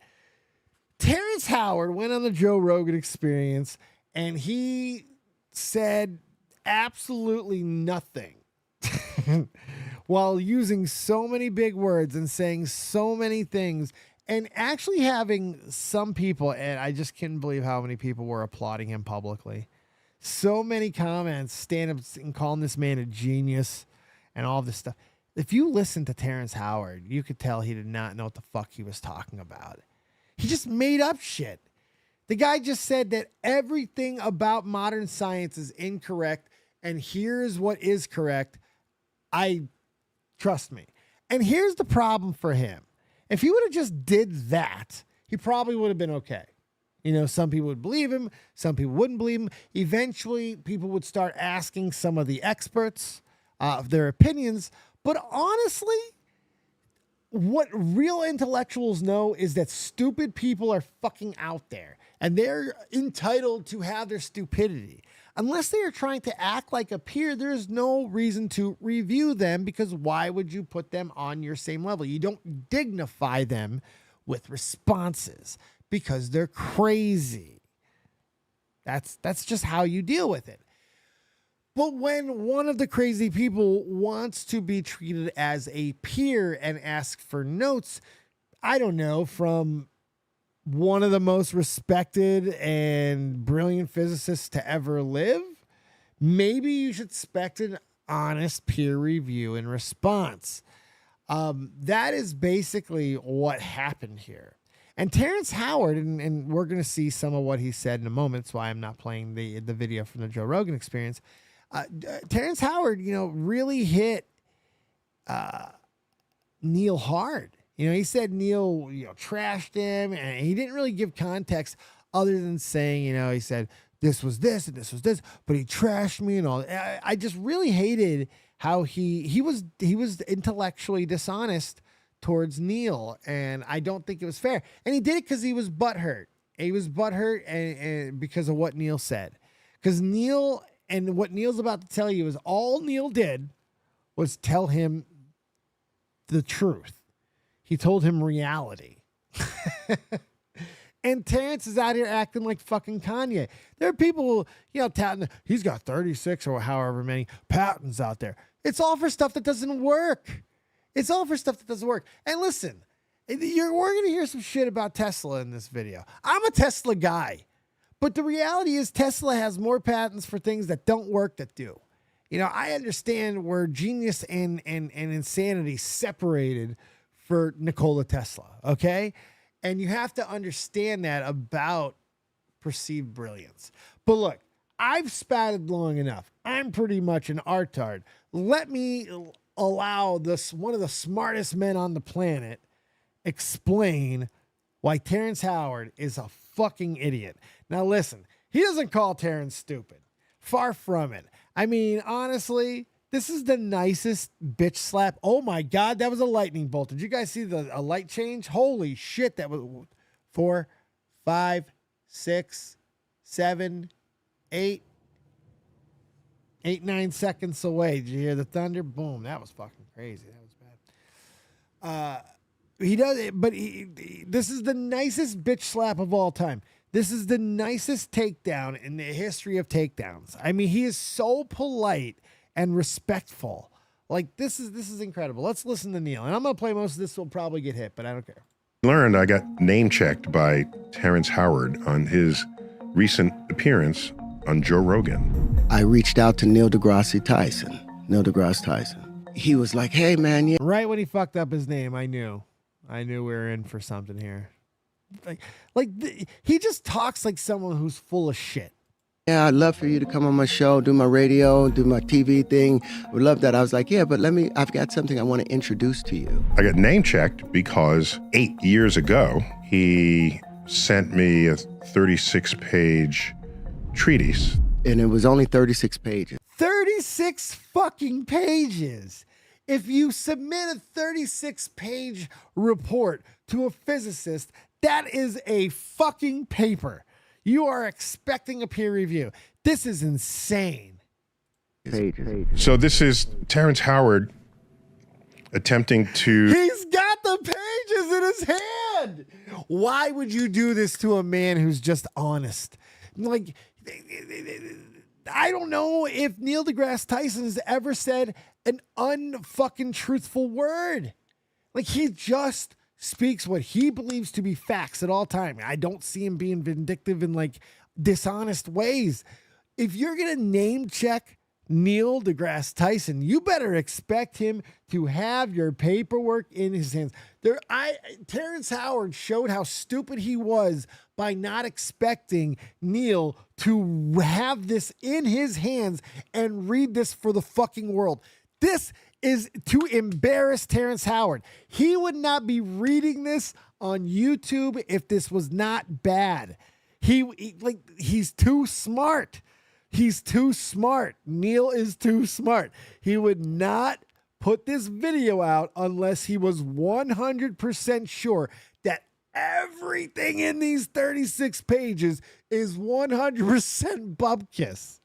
Terrence Howard went on the Joe Rogan Experience, and he said absolutely nothing. While using so many big words and saying so many things and actually having some people, and I just can't believe how many people were applauding him publicly. So many comments, stand up and calling this man a genius and all this stuff. If you listen to Terrence Howard, you could tell he did not know what the fuck he was talking about. He just made up shit. The guy just said that everything about modern science is incorrect, and here's what is correct. Trust me. And here's the problem for him If he would have just did that, he probably would have been okay. You know, some people would believe him, some people wouldn't believe him. Eventually, people would start asking some of the experts their opinions. But honestly, what real intellectuals know is that stupid people are fucking out there, and they're entitled to have their stupidity. Unless they are trying to act like a peer, there's no reason to review them, because why would you put them on your same level? You don't dignify them with responses because they're crazy. That's just how you deal with it. But when one of the crazy people wants to be treated as a peer and ask for notes, I don't know, from one of the most respected and brilliant physicists to ever live, maybe you should expect an honest peer review in response. That is basically what happened here. And Terrence Howard, and we're going to see some of what he said in a moment. That's why I'm not playing the video from the Joe Rogan Experience. Terrence Howard, really hit Neil hard. He said Neil, trashed him, and he didn't really give context other than saying, he said this was this and this was this, but he trashed me and all. I just really hated how he was intellectually dishonest towards Neil, and I don't think it was fair. And he did it because he was butthurt. He was butthurt and because of what Neil said. Because Neil, and what Neil's about to tell you is all Neil did was tell him the truth. He told him reality. And Terrence is out here acting like fucking Kanye. There are people, touting, he's got 36 or however many patents out there. It's all for stuff that doesn't work. It's all for stuff that doesn't work. And listen, we're going to hear some shit about Tesla in this video. I'm a Tesla guy. But the reality is Tesla has more patents for things that don't work that do. I understand where genius and insanity separated for Nikola Tesla, okay? And you have to understand that about perceived brilliance. But look, I've spatted long enough. I'm pretty much an artard. Let me allow one of the smartest men on the planet explain why Terrence Howard is a fucking idiot. Now listen, he doesn't call Terrence stupid. Far from it. I mean, honestly, this is the nicest bitch slap. Oh my God, that was a lightning bolt. Did you guys see a light change? Holy shit, that was 4, 5, 6, 7, 8, 9 seconds away. Did you hear the thunder? Boom, that was fucking crazy. That was bad. He does it, but this is the nicest bitch slap of all time. This is the nicest takedown in the history of takedowns. I mean, he is so polite and respectful. Like, this is incredible. Let's listen to Neil. And I'm going to play most of this. Will probably get hit, but I don't care. Learned I got name checked by Terrence Howard on his recent appearance on Joe Rogan. I reached out to Neil deGrasse Tyson. He was like, hey, man. Yeah. Right when he fucked up his name, I knew we were in for something here. He just talks like someone who's full of shit. Yeah, I'd love for you to come on my show, do my radio, do my TV thing. Would love that. I was like, yeah, but I've got something I want to introduce to you. I got name checked because 8 years ago, he sent me a 36-page treatise. And it was only 36 pages. 36 fucking pages. If you submit a 36-page report to a physicist, that is a fucking paper. You are expecting a peer review. This is insane. So this is Terrence Howard attempting to... He's got the pages in his hand. Why would you do this to a man who's just honest? Like, I don't know if Neil deGrasse Tyson has ever said an unfucking truthful word. Like, he just speaks what he believes to be facts at all time. I don't see him being vindictive in like dishonest ways. If you're going to name check Neil deGrasse Tyson, you better expect him to have your paperwork in his hands. Terrence Howard showed how stupid he was by not expecting Neil to have this in his hands and read this for the fucking world. This is to embarrass Terrence Howard. He would not be reading this on YouTube if this was not bad. He's too smart. He's too smart. Neil is too smart. He would not put this video out unless he was 100% sure that everything in these 36 pages is 100% bupkis.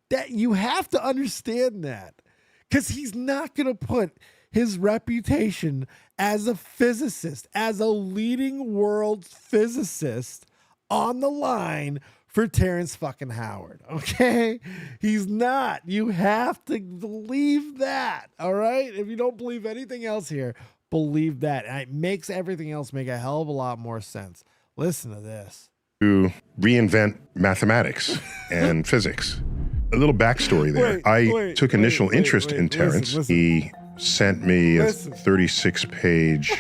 That you have to understand that, because he's not going to put his reputation as a physicist, as a leading world physicist, on the line for Terrence fucking Howard. Okay, he's not. You have to believe that. All right, if you don't believe anything else here, believe that, and it makes everything else make a hell of a lot more sense. Listen to this. To reinvent mathematics and physics. A little backstory there. I took initial interest in Terrence. Listen. He sent me a 36-page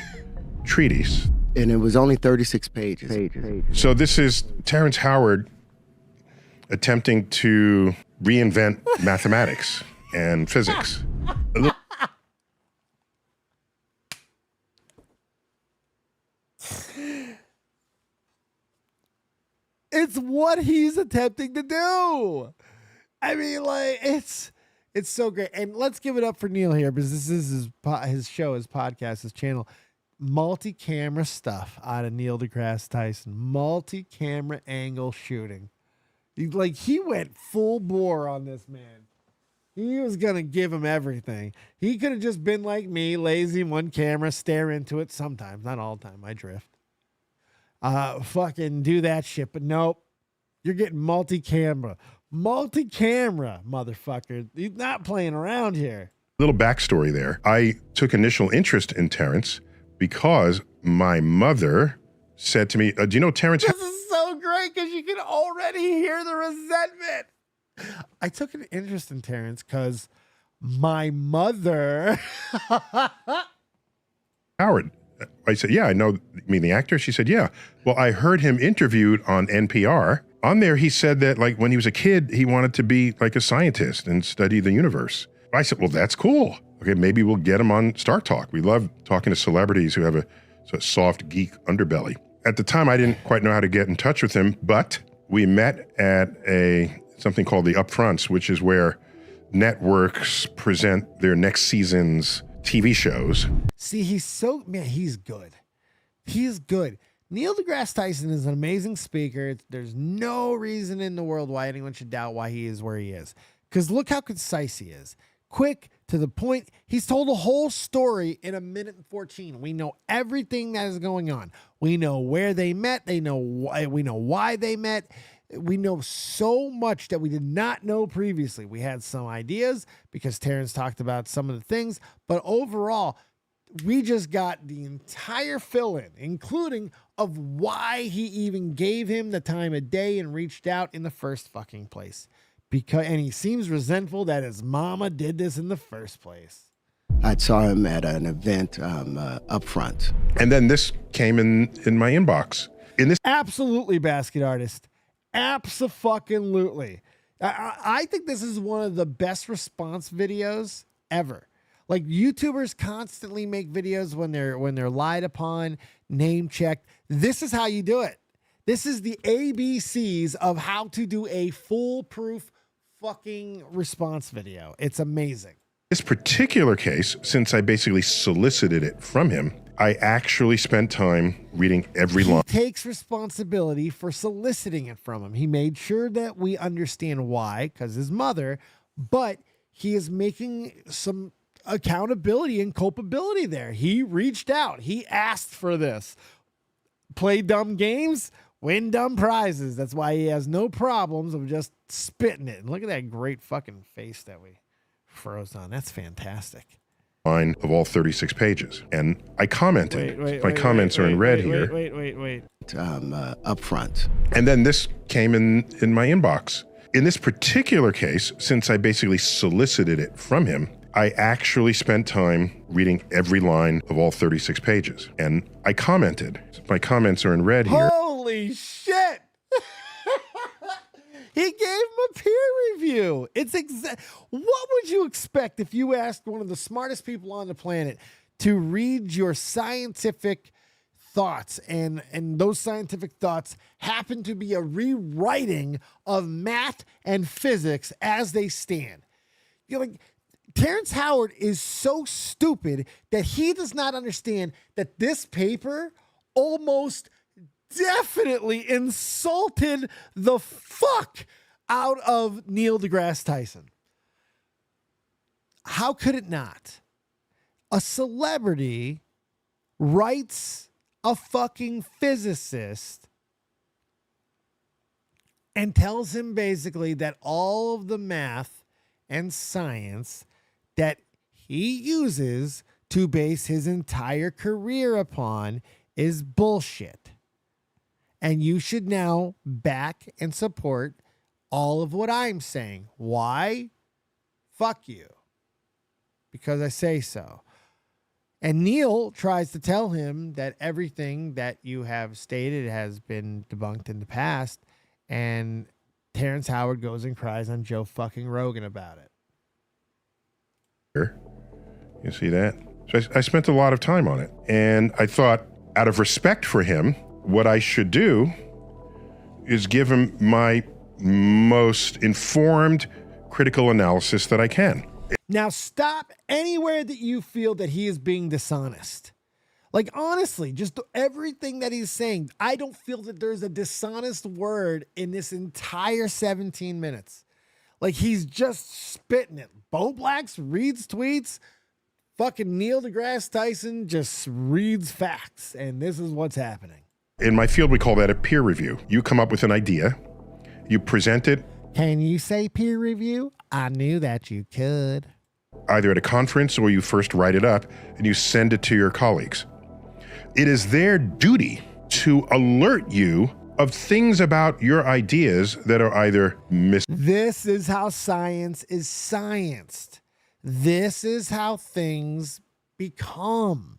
treatise. And it was only 36 pages. So this is Terrence Howard attempting to reinvent mathematics and physics. It's what he's attempting to do. I mean, like, it's so great. And let's give it up for Neil here, because this is his show, his podcast, his channel. Multi-camera stuff out of Neil deGrasse Tyson. Multi-camera angle shooting. He went full bore on this man. He was going to give him everything. He could have just been like me, lazy, one camera, stare into it sometimes. Not all the time. I drift. Fucking do that shit. But nope. You're getting multi-camera. Multi-camera, motherfucker. He's not playing around here. Little backstory there. I took initial interest in Terrence because my mother said to me, do you know Terrence? This is so great because you can already hear the resentment. I took an interest in Terrence because my mother. Howard. I said, yeah, I know. You mean the actor? She said, yeah. Well, I heard him interviewed on NPR. On there, he said that, like, when he was a kid, he wanted to be like a scientist and study the universe. I said, well, that's cool. Okay, maybe we'll get him on Star Talk. We love talking to celebrities who have a sort of soft geek underbelly. At the time, I didn't quite know how to get in touch with him, but we met at something called the Upfronts, which is where networks present their next season's TV shows. See, he's good. He's good. Neil deGrasse Tyson is an amazing speaker. There's no reason in the world why anyone should doubt why he is where he is. Because look how concise he is. Quick, to the point. He's told a whole story in 1:14. We know everything that is going on. We know where they met. We know why they met. We know so much that we did not know previously. We had some ideas because Terrence talked about some of the things, but overall, we just got the entire fill-in, including of why he even gave him the time of day and reached out in the first fucking place. And he seems resentful that his mama did this in the first place. I saw him at an event up front. And then this came in my inbox. Absolutely, basket artist. Abso-fucking-lutely. I think this is one of the best response videos ever. Like, YouTubers constantly make videos when they're lied upon, name checked. This is how you do it. This is the ABCs of how to do a foolproof fucking response video. It's amazing. This particular case, since I basically solicited it from him, I actually spent time reading every line. He takes responsibility for soliciting it from him. He made sure that we understand why, because his mother, but he is making some accountability and culpability there. He reached out. He asked for this. Play dumb games, win dumb prizes. That's why he has no problems of just spitting it. And look at that great fucking face that we froze on. That's fantastic. Line of all 36 pages. And I commented. My comments are in red here. Wait. Up front. And then this came in my inbox. In this particular case, since I basically solicited it from him, I actually spent time reading every line of all 36 pages. And I commented. My comments are in red here. Holy shit! He gave him a peer review. It's what would you expect if you asked one of the smartest people on the planet to read your scientific thoughts, and those scientific thoughts happen to be a rewriting of math and physics as they stand? You're like, Terrence Howard is so stupid that he does not understand that this paper almost definitely insulted the fuck out of Neil deGrasse Tyson. How could it not? A celebrity writes a fucking physicist and tells him basically that all of the math and science that he uses to base his entire career upon is bullshit. And you should now back and support all of what I'm saying. Why? Fuck you. Because I say so. And Neil tries to tell him that everything that you have stated has been debunked in the past. And Terrence Howard goes and cries on Joe fucking Rogan about it. You see that? So I spent a lot of time on it. And I thought, out of respect for him, what I should do is give him my most informed critical analysis that I can. Now stop anywhere that you feel that he is being dishonest. Like, honestly, just everything that he's saying, I don't feel that there's a dishonest word in this entire 17 minutes. Like, he's just spitting it. Bo Blacks reads tweets. Fucking Neil deGrasse Tyson just reads facts. And this is what's happening. In my field, we call that a peer review. You come up with an idea, you present it. Can you say peer review? I knew that you could. Either at a conference or you first write it up and you send it to your colleagues. It is their duty to alert you of things about your ideas that are either This is how science is scienced. This is how things become.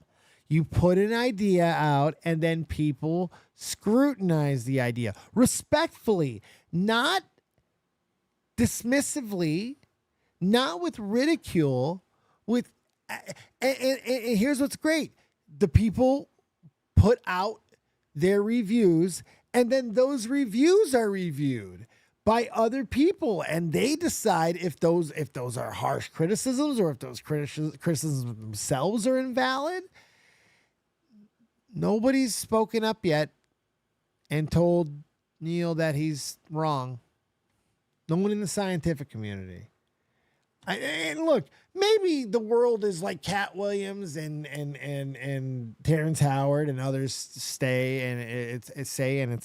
You put an idea out and then people scrutinize the idea respectfully, not dismissively, not with ridicule, with and here's what's great. The people put out their reviews, and then those reviews are reviewed by other people, and they decide if those are harsh criticisms or if those criticisms themselves are invalid. Nobody's spoken up yet and told Neil that he's wrong. No one in the scientific community. And look, maybe the world is like Cat Williams and Terrence Howard and others say, and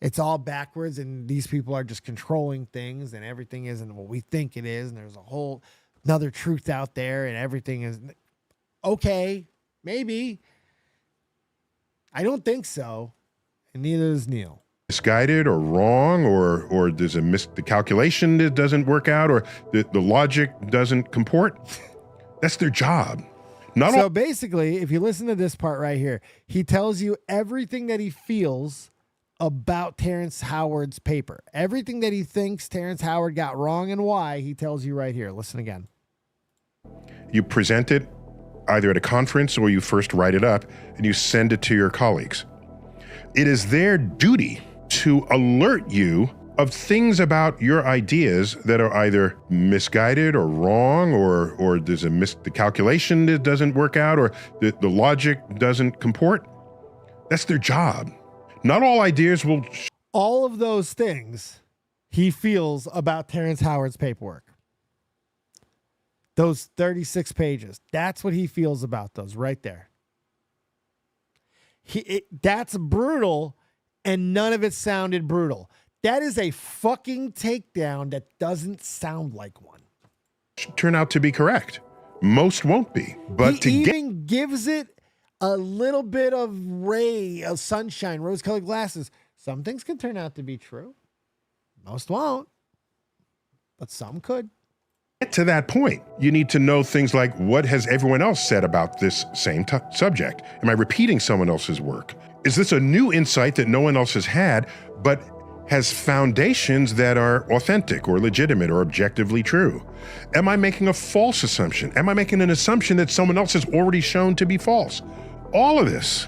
it's all backwards, and these people are just controlling things, and everything isn't what we think it is, and there's a whole another truth out there, and everything is okay. Maybe. I don't think so, and neither does Neil. Misguided or wrong, or there's the calculation that doesn't work out, or the logic doesn't comport. That's their job. So basically, if you listen to this part right here, he tells you everything that he feels about Terrence Howard's paper. Everything that he thinks Terrence Howard got wrong and why, he tells you right here. Listen again. You present it either at a conference or you first write it up and you send it to your colleagues. It is their duty to alert you of things about your ideas that are either misguided or wrong, or there's the calculation that doesn't work out, or the logic doesn't comport. That's their job. Not all ideas will. All of those things he feels about Terrence Howard's paperwork. Those 36 pages. That's what he feels about those right there. That's brutal, and none of it sounded brutal. That is a fucking takedown that doesn't sound like one. Turn out to be correct. Most won't be. But he even gives it a little bit of ray of sunshine, rose-colored glasses. Some things can turn out to be true. Most won't. But some could. Get to that point, you need to know things like, what has everyone else said about this same subject? Am I repeating someone else's work? Is this a new insight that no one else has had, but has foundations that are authentic or legitimate or objectively true? Am I making a false assumption? Am I making an assumption that someone else has already shown to be false? All of this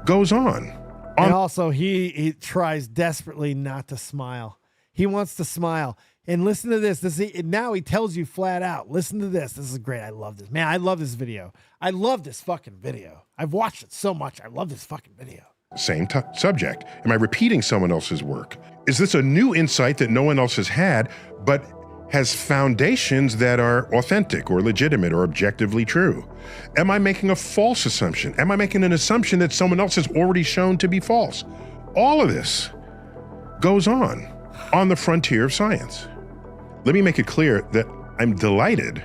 goes on. And also, he tries desperately not to smile. He wants to smile. And listen to this. Now he tells you flat out, listen to this. This is great. I love this. Man, I love this video. I love this fucking video. I've watched it so much. I love this fucking video. Same subject. Am I repeating someone else's work? Is this a new insight that no one else has had, but has foundations that are authentic or legitimate or objectively true? Am I making a false assumption? Am I making an assumption that someone else has already shown to be false? All of this goes on the frontier of science. Let me make it clear that I'm delighted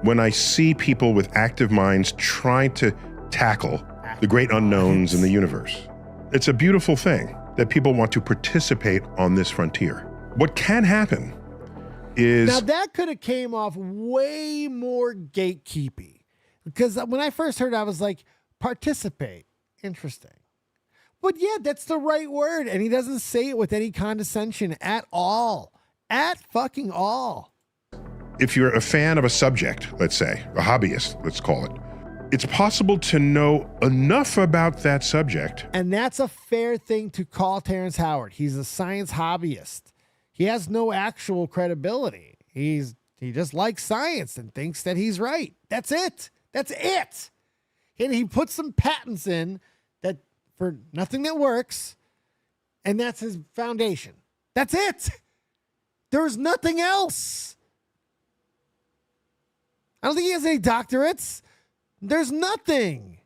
when I see people with active minds trying to tackle the great unknowns in the universe. It's a beautiful thing that people want to participate on this frontier. What can happen is... Now that could have came off way more gatekeepy, because when I first heard it, I was like, participate. Interesting. But yeah, that's the right word. And he doesn't say it with any condescension at all. At fucking all. If you're a fan of a subject, let's say, a hobbyist, let's call it, it's possible to know enough about that subject. And that's a fair thing to call Terrence Howard. He's a science hobbyist. He has no actual credibility. He just likes science and thinks that he's right. That's it. That's it. And he puts some patents in that for nothing that works, and that's his foundation. That's it. There's nothing else. I don't think he has any doctorates. There's nothing.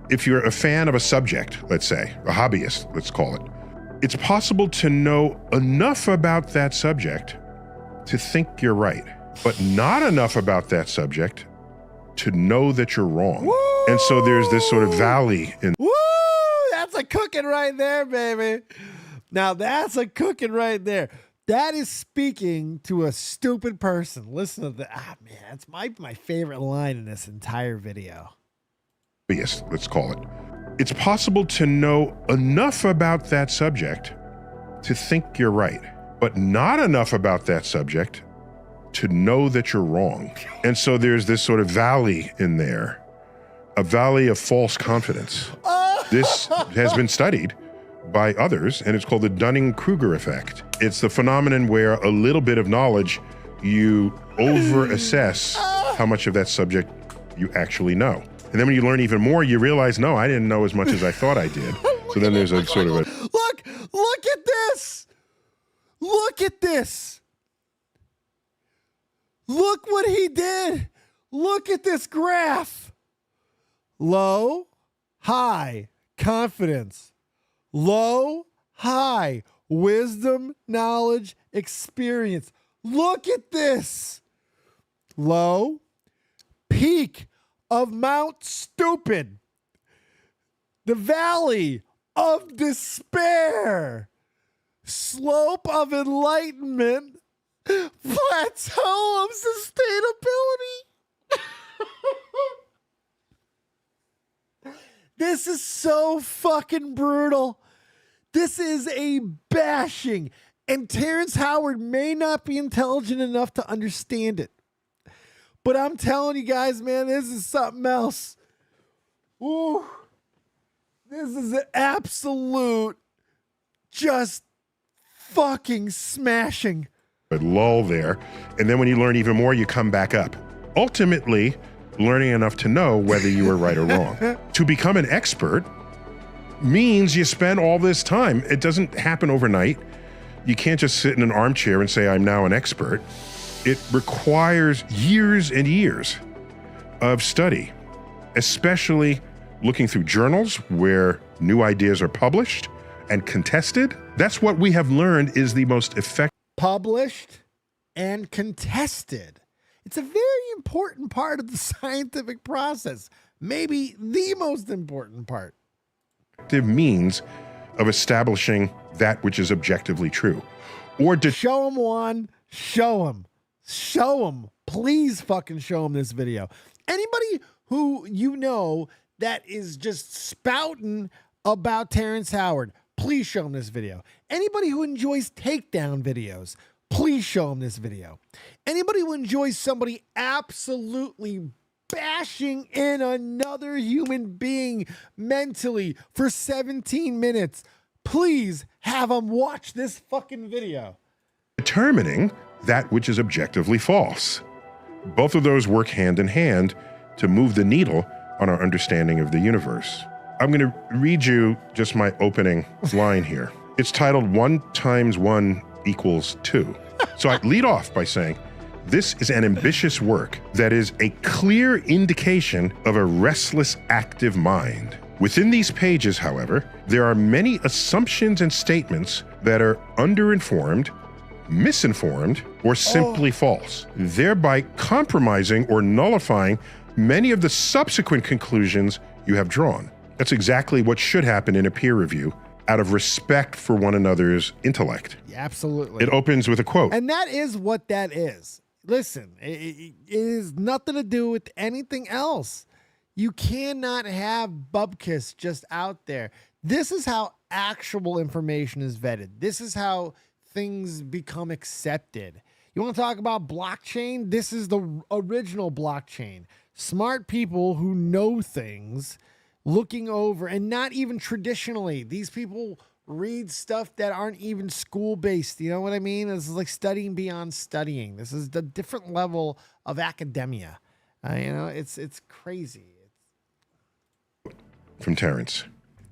If you're a fan of a subject, let's say, a hobbyist, let's call it, it's possible to know enough about that subject to think you're right, but not enough about that subject to know that you're wrong. Woo! And so there's this sort of valley in... Woo! That's a cooking right there, baby. Now that's a cooking right there. That is speaking to a stupid person. Listen to that. Ah, man, that's my favorite line in this entire video. Yes, let's call it. It's possible to know enough about that subject to think you're right, but not enough about that subject to know that you're wrong. And so there's this sort of valley in there, a valley of false confidence. This has been studied by others, and it's called the Dunning-Kruger effect. It's the phenomenon where a little bit of knowledge, you over-assess how much of that subject you actually know. And then when you learn even more, you realize, no, I didn't know as much as I thought I did. So then there's a sort of a... Look at this! Look at this! Look what he did! Look at this graph! Low, high, confidence. Low, high, wisdom, knowledge, experience. Look at this. Low, peak of Mount Stupid. The valley of despair. Slope of enlightenment. Plateau of sustainability. This is so fucking brutal. This is a bashing. And Terrence Howard may not be intelligent enough to understand it. But I'm telling you guys, man, this is something else. Ooh. This is an absolute just fucking smashing. A lull there. And then when you learn even more, you come back up. Ultimately, learning enough to know whether you were right or wrong. To become an expert means you spend all this time. It doesn't happen overnight. You can't just sit in an armchair and say, I'm now an expert. It requires years and years of study, especially looking through journals where new ideas are published and contested. That's what we have learned is the most effective. Published and contested. It's a very important part of the scientific process. Maybe the most important part. Means of establishing that which is objectively true. Or to show them one, show them. Show them. Please fucking show them this video. Anybody who you know that is just spouting about Terrence Howard, please show him this video. Anybody who enjoys takedown videos, please show him this video. Anybody who enjoys somebody absolutely bashing in another human being mentally for 17 minutes, please have them watch this fucking video. Determining that which is objectively false. Both of those work hand in hand to move the needle on our understanding of the universe. I'm going to read you just my opening line here. It's titled 1 × 1 = 2. So I lead off by saying, this is an ambitious work that is a clear indication of a restless, active mind. Within these pages, however, there are many assumptions and statements that are underinformed, misinformed, or simply false, thereby compromising or nullifying many of the subsequent conclusions you have drawn. That's exactly what should happen in a peer review out of respect for one another's intellect. Yeah, absolutely. It opens with a quote. And that is what that is. Listen, it is nothing to do with anything else. You cannot have bubkiss just out there. This is how actual information is vetted. This is how things become accepted. You want to talk about blockchain? This is the original blockchain. Smart people who know things looking over, and not even traditionally. These people read stuff that aren't even school-based. You know what I mean? This is like studying beyond studying. This is the different level of academia. It's crazy. From Terrence.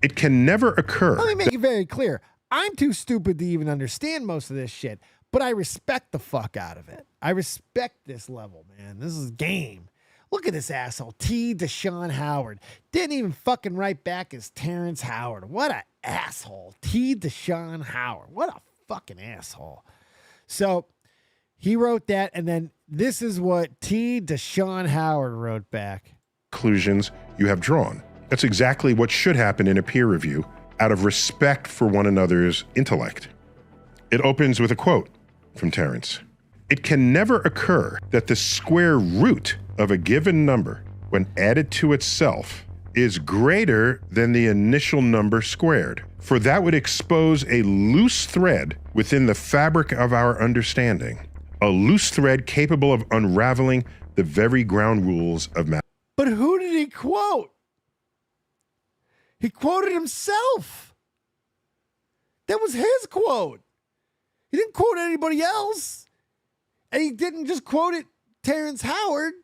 It can never occur. Let me make it very clear. I'm too stupid to even understand most of this shit, but I respect the fuck out of it. I respect this level, man. This is game. Look at this asshole, Deshaun Howard. Didn't even fucking write back as Terrence Howard. What a asshole. Deshaun Howard. What a fucking asshole. So he wrote that, and then this is what Deshaun Howard wrote back. Conclusions you have drawn. That's exactly what should happen in a peer review out of respect for one another's intellect. It opens with a quote from Terrence. It can never occur that the square root of a given number, when added to itself, is greater than the initial number squared, for that would expose a loose thread within the fabric of our understanding, a loose thread capable of unraveling the very ground rules of math. But who did he quote? He quoted himself. That was his quote. He didn't quote anybody else. And he didn't just quote it Terrence Howard.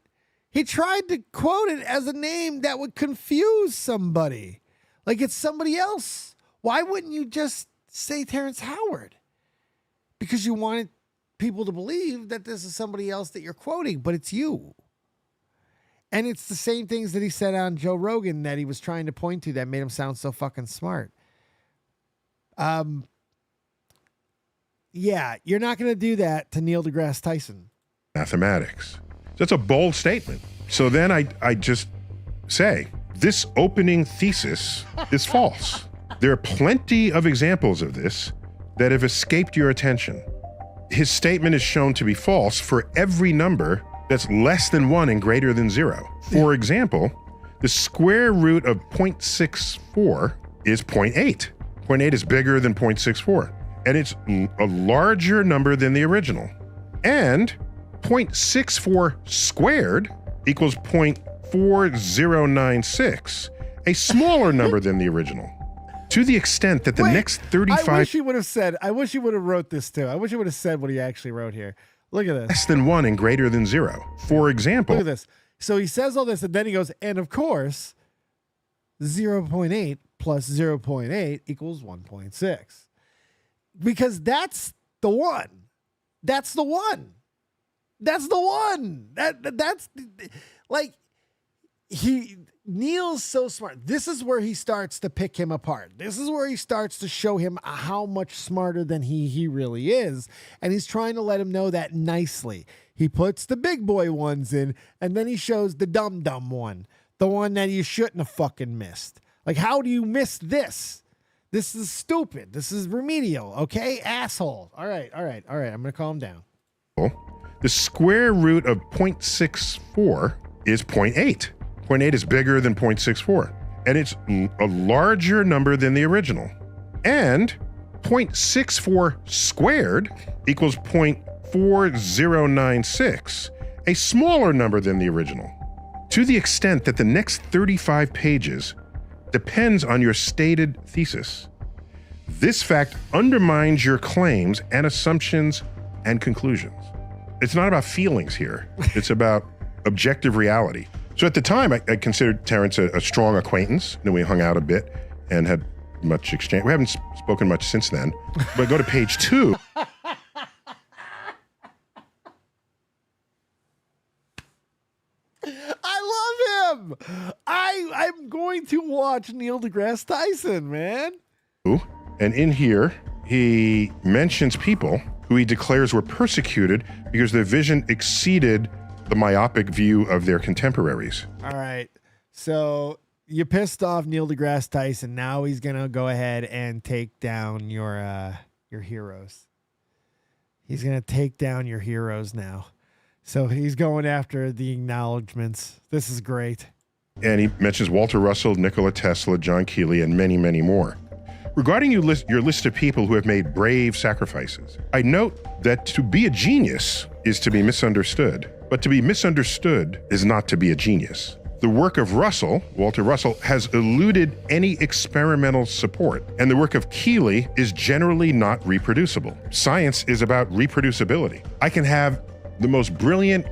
He tried to quote it as a name that would confuse somebody. Like it's somebody else. Why wouldn't you just say Terrence Howard? Because you wanted people to believe that this is somebody else that you're quoting, but it's you. And it's the same things that he said on Joe Rogan that he was trying to point to that made him sound so fucking smart. Yeah, you're not going to do that to Neil deGrasse Tyson. Mathematics. That's a bold statement. So then I just say, this opening thesis is false. There are plenty of examples of this that have escaped your attention. His statement is shown to be false for every number that's less than 1 and greater than 0. For example, the square root of 0.64 is 0.8. 0.8 is bigger than 0.64, and it's a larger number than the original. And 0.64 squared equals 0.4096, a smaller number than the original. To the extent that the next 35... I wish he would have wrote this too. I wish he would have said what he actually wrote here. Look at this. Less than 1 and greater than 0. For example... Look at this. So he says all this, and then he goes, and of course, 0.8 plus 0.8 equals 1.6. Because that's the one. That's the one. That's the one. That's like Neil's so smart. This is where he starts to pick him apart. This is where he starts to show him how much smarter than he really is. And he's trying to let him know that nicely. He puts the big boy ones in, and then he shows the dumb one. The one that you shouldn't have fucking missed. Like, how do you miss this? This is stupid. This is remedial, okay? Asshole. All right. I'm going to calm down. The square root of 0.64 is 0.8. 0.8 is bigger than 0.64, and it's a larger number than the original. And 0.64 squared equals 0.4096, a smaller number than the original. To the extent that the next 35 pages depends on your stated thesis. This fact undermines your claims and assumptions and conclusions. It's not about feelings here. It's about objective reality. So at the time, I considered Terrence a strong acquaintance, and we hung out a bit and had much exchange. We haven't spoken much since then, but go to page 2. I love him. I'm going to watch Neil deGrasse Tyson, man. And in here, he mentions people who he declares were persecuted because their vision exceeded the myopic view of their contemporaries. All right. So you pissed off Neil deGrasse Tyson. Now he's going to go ahead and take down your heroes. He's going to take down your heroes now. So he's going after the acknowledgments. This is great. And he mentions Walter Russell, Nikola Tesla, John Keeley, and many, many more. Regarding your list of people who have made brave sacrifices, I note that to be a genius is to be misunderstood, but to be misunderstood is not to be a genius. The work of Russell, Walter Russell, has eluded any experimental support, and the work of Keeley is generally not reproducible. Science is about reproducibility. I can have the most brilliant,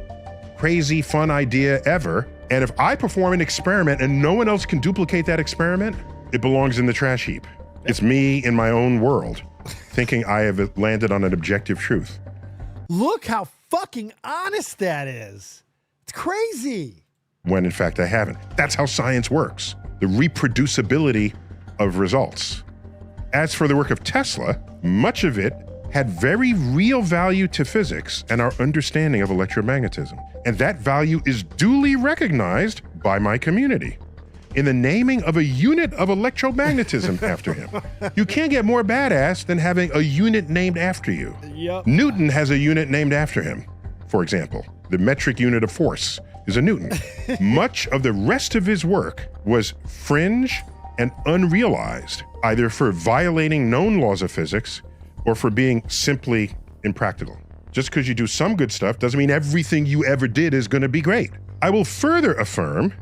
crazy, fun idea ever, and if I perform an experiment and no one else can duplicate that experiment, it belongs in the trash heap. It's me in my own world, thinking I have landed on an objective truth. Look how fucking honest that is. It's crazy. When in fact I haven't. That's how science works. The reproducibility of results. As for the work of Tesla, much of it had very real value to physics and our understanding of electromagnetism. And that value is duly recognized by my community in the naming of a unit of electromagnetism after him. You can't get more badass than having a unit named after you. Yep. Newton has a unit named after him, for example. The metric unit of force is a Newton. Much of the rest of his work was fringe and unrealized, either for violating known laws of physics or for being simply impractical. Just because you do some good stuff doesn't mean everything you ever did is going to be great. I will further affirm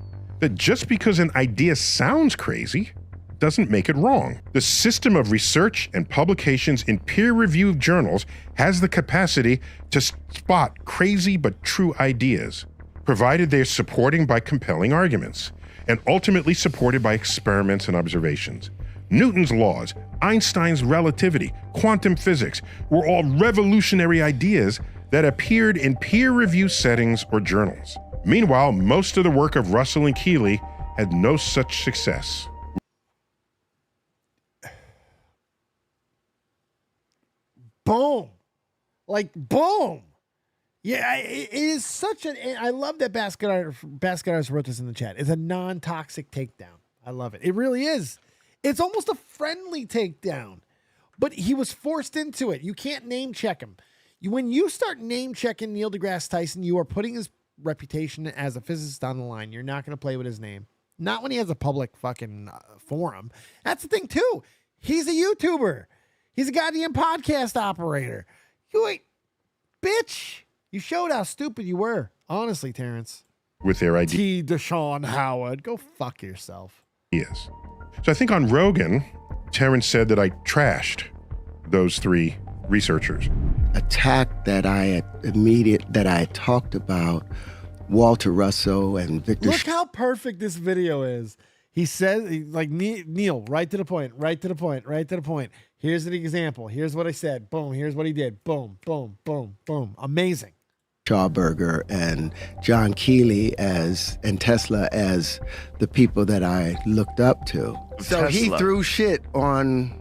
that just because an idea sounds crazy doesn't make it wrong. The system of research and publications in peer-reviewed journals has the capacity to spot crazy but true ideas, provided they're supporting by compelling arguments, and ultimately supported by experiments and observations. Newton's laws, Einstein's relativity, quantum physics were all revolutionary ideas that appeared in peer-review settings or journals. Meanwhile, most of the work of Russell and Keeley had no such success. Boom. Like, boom. Yeah, it is such an... I love that Basket Artist wrote this in the chat. It's a non-toxic takedown. I love it. It really is. It's almost a friendly takedown. But he was forced into it. You can't name check him. When you start name checking Neil deGrasse Tyson, you are putting his reputation as a physicist on the line. You're not going to play with his name. Not when he has a public fucking forum. That's the thing too. He's a YouTuber. He's a goddamn podcast operator. You ain't, bitch. You showed how stupid you were. Honestly, Terrence. With their idea. T. Deshaun Howard. Go fuck yourself. Yes. So I think on Rogan, Terrence said that I trashed those three researchers. Attack that I had talked about, Walter Russell and Victor. Look how perfect this video is. He says, like, Neil, right to the point, right to the point, right to the point. Here's an example. Here's what I said. Boom. Here's what he did. Boom, boom, boom, boom. Amazing. Schauberger and John Keeley and Tesla as the people that I looked up to. So he threw shit on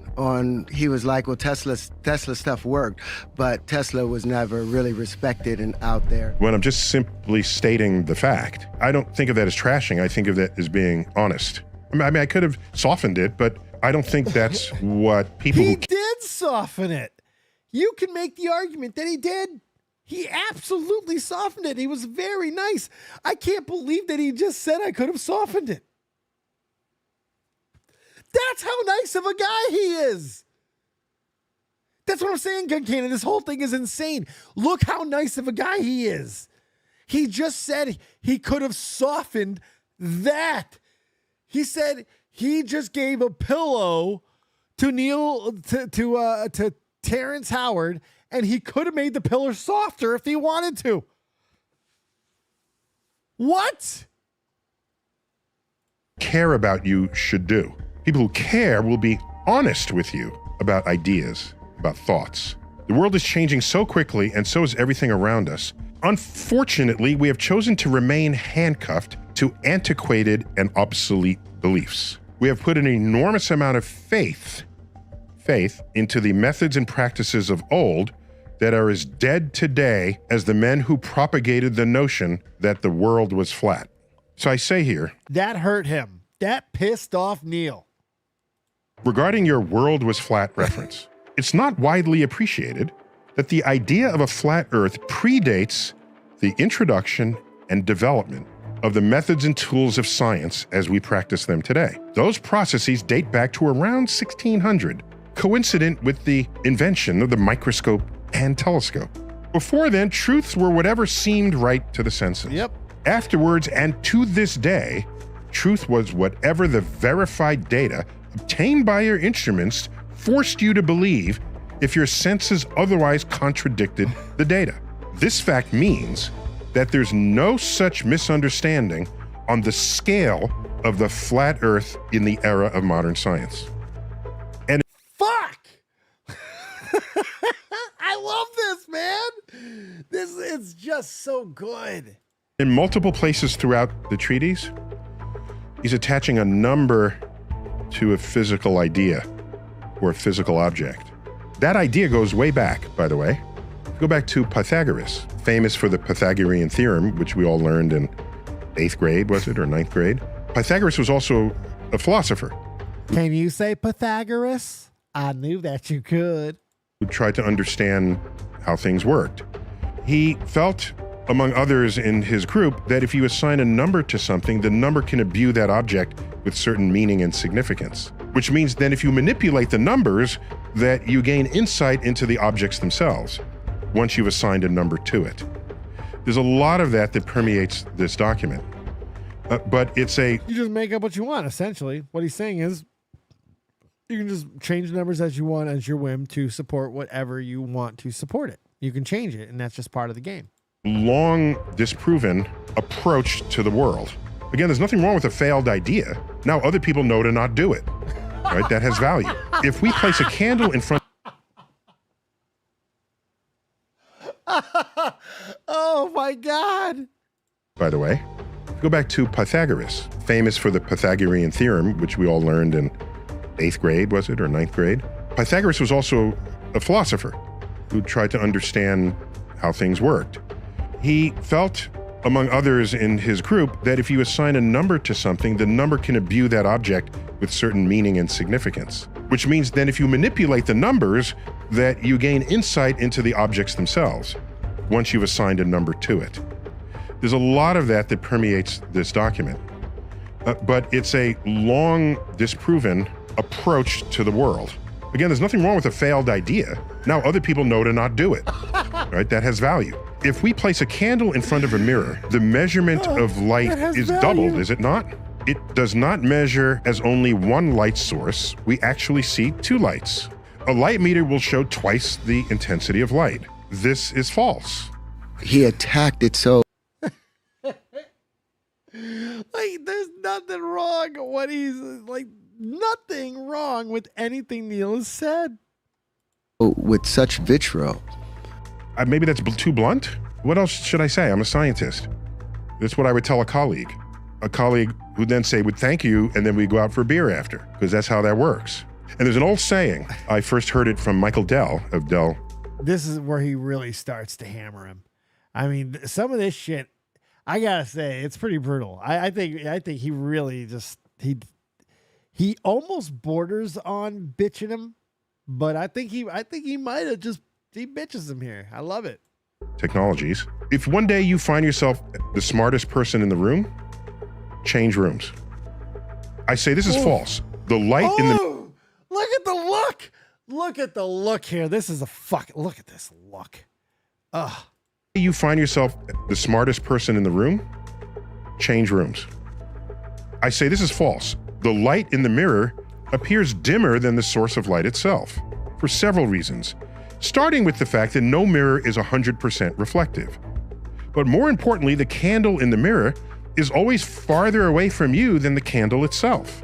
he was like, well, Tesla stuff worked, but Tesla was never really respected and out there. When I'm just simply stating the fact, I don't think of that as trashing. I think of that as being honest. I mean, I could have softened it, but I don't think that's what people... He did soften it. You can make the argument that he did. He absolutely softened it. He was very nice. I can't believe that he just said I could have softened it. That's how nice of a guy he is. That's what I'm saying, Gun Cannon. This whole thing is insane. Look how nice of a guy he is. He just said he could have softened that. He said he just gave a pillow to Terrence Howard, and he could have made the pillow softer if he wanted to. What? Care about you should do. People who care will be honest with you about ideas, about thoughts. The world is changing so quickly, and so is everything around us. Unfortunately, we have chosen to remain handcuffed to antiquated and obsolete beliefs. We have put an enormous amount of faith into the methods and practices of old that are as dead today as the men who propagated the notion that the world was flat. So I say here, that hurt him. That pissed off Neil. Regarding your world was flat reference, it's not widely appreciated that the idea of a flat earth predates the introduction and development of the methods and tools of science as we practice them today. Those processes date back to around 1600, coincident with the invention of the microscope and telescope. Before then, truths were whatever seemed right to the senses. Yep. Afterwards, and to this day, truth was whatever the verified data obtained by your instruments forced you to believe if your senses otherwise contradicted the data. This fact means that there's no such misunderstanding on the scale of the flat earth in the era of modern science. And fuck! I love this, man. It's just so good. In multiple places throughout the treatise, he's attaching a number to a physical idea or a physical object. That idea goes way back, by the way. Go back to Pythagoras, famous for the Pythagorean theorem, which we all learned in 8th grade, was it, or 9th grade? Pythagoras was also a philosopher. Can you say Pythagoras? I knew that you could. Who tried to understand how things worked. He felt, among others in his group, that if you assign a number to something, the number can imbue that object with certain meaning and significance. Which means then if you manipulate the numbers, that you gain insight into the objects themselves once you've assigned a number to it. There's a lot of that permeates this document. But it's a... You just make up what you want, essentially. What he's saying is you can just change numbers as you want, as your whim, to support whatever you want to support it. You can change it, and that's just part of the game. Long disproven approach to the world. Again, there's nothing wrong with a failed idea. Now other people know to not do it. Right? That has value. If we place a candle in front... Oh my God. By the way, go back to Pythagoras, famous for the Pythagorean theorem, which we all learned in 8th grade, was it, or 9th grade? Pythagoras was also a philosopher who tried to understand how things worked. He felt, among others in his group, that if you assign a number to something, the number can imbue that object with certain meaning and significance. Which means then if you manipulate the numbers, that you gain insight into the objects themselves once you've assigned a number to it. There's a lot of that permeates this document. But it's a long disproven approach to the world. Again, there's nothing wrong with a failed idea. Now other people know to not do it. Right? That has value. If we place a candle in front of a mirror, the measurement of light is doubled, is it not? It does not measure as only one light source. We actually see two lights. A light meter will show twice the intensity of light. This is false. He attacked it so... Like, there's nothing wrong what he's like. Nothing wrong with anything Neil has said. With such vitriol. Maybe that's too blunt. What else should I say? I'm a scientist. That's what I would tell a colleague. A colleague who then say, would thank you, and then we go out for a beer after, because that's how that works. And there's an old saying. I first heard it from Michael Dell of Dell. This is where he really starts to hammer him. I mean, some of this shit, I gotta say, it's pretty brutal. I think he really just he almost borders on bitching him, but I think he might have just he bitches him here. I love it. Technologies. If one day you find yourself the smartest person in the room, change rooms. I say this is false. the light in the... Look at the look. Look at the look here. This is a look at this look. Ugh. You find yourself the smartest person in the room, change rooms. I say this is false. The light in the mirror appears dimmer than the source of light itself for several reasons, starting with the fact that no mirror is 100% reflective. But more importantly, the candle in the mirror is always farther away from you than the candle itself.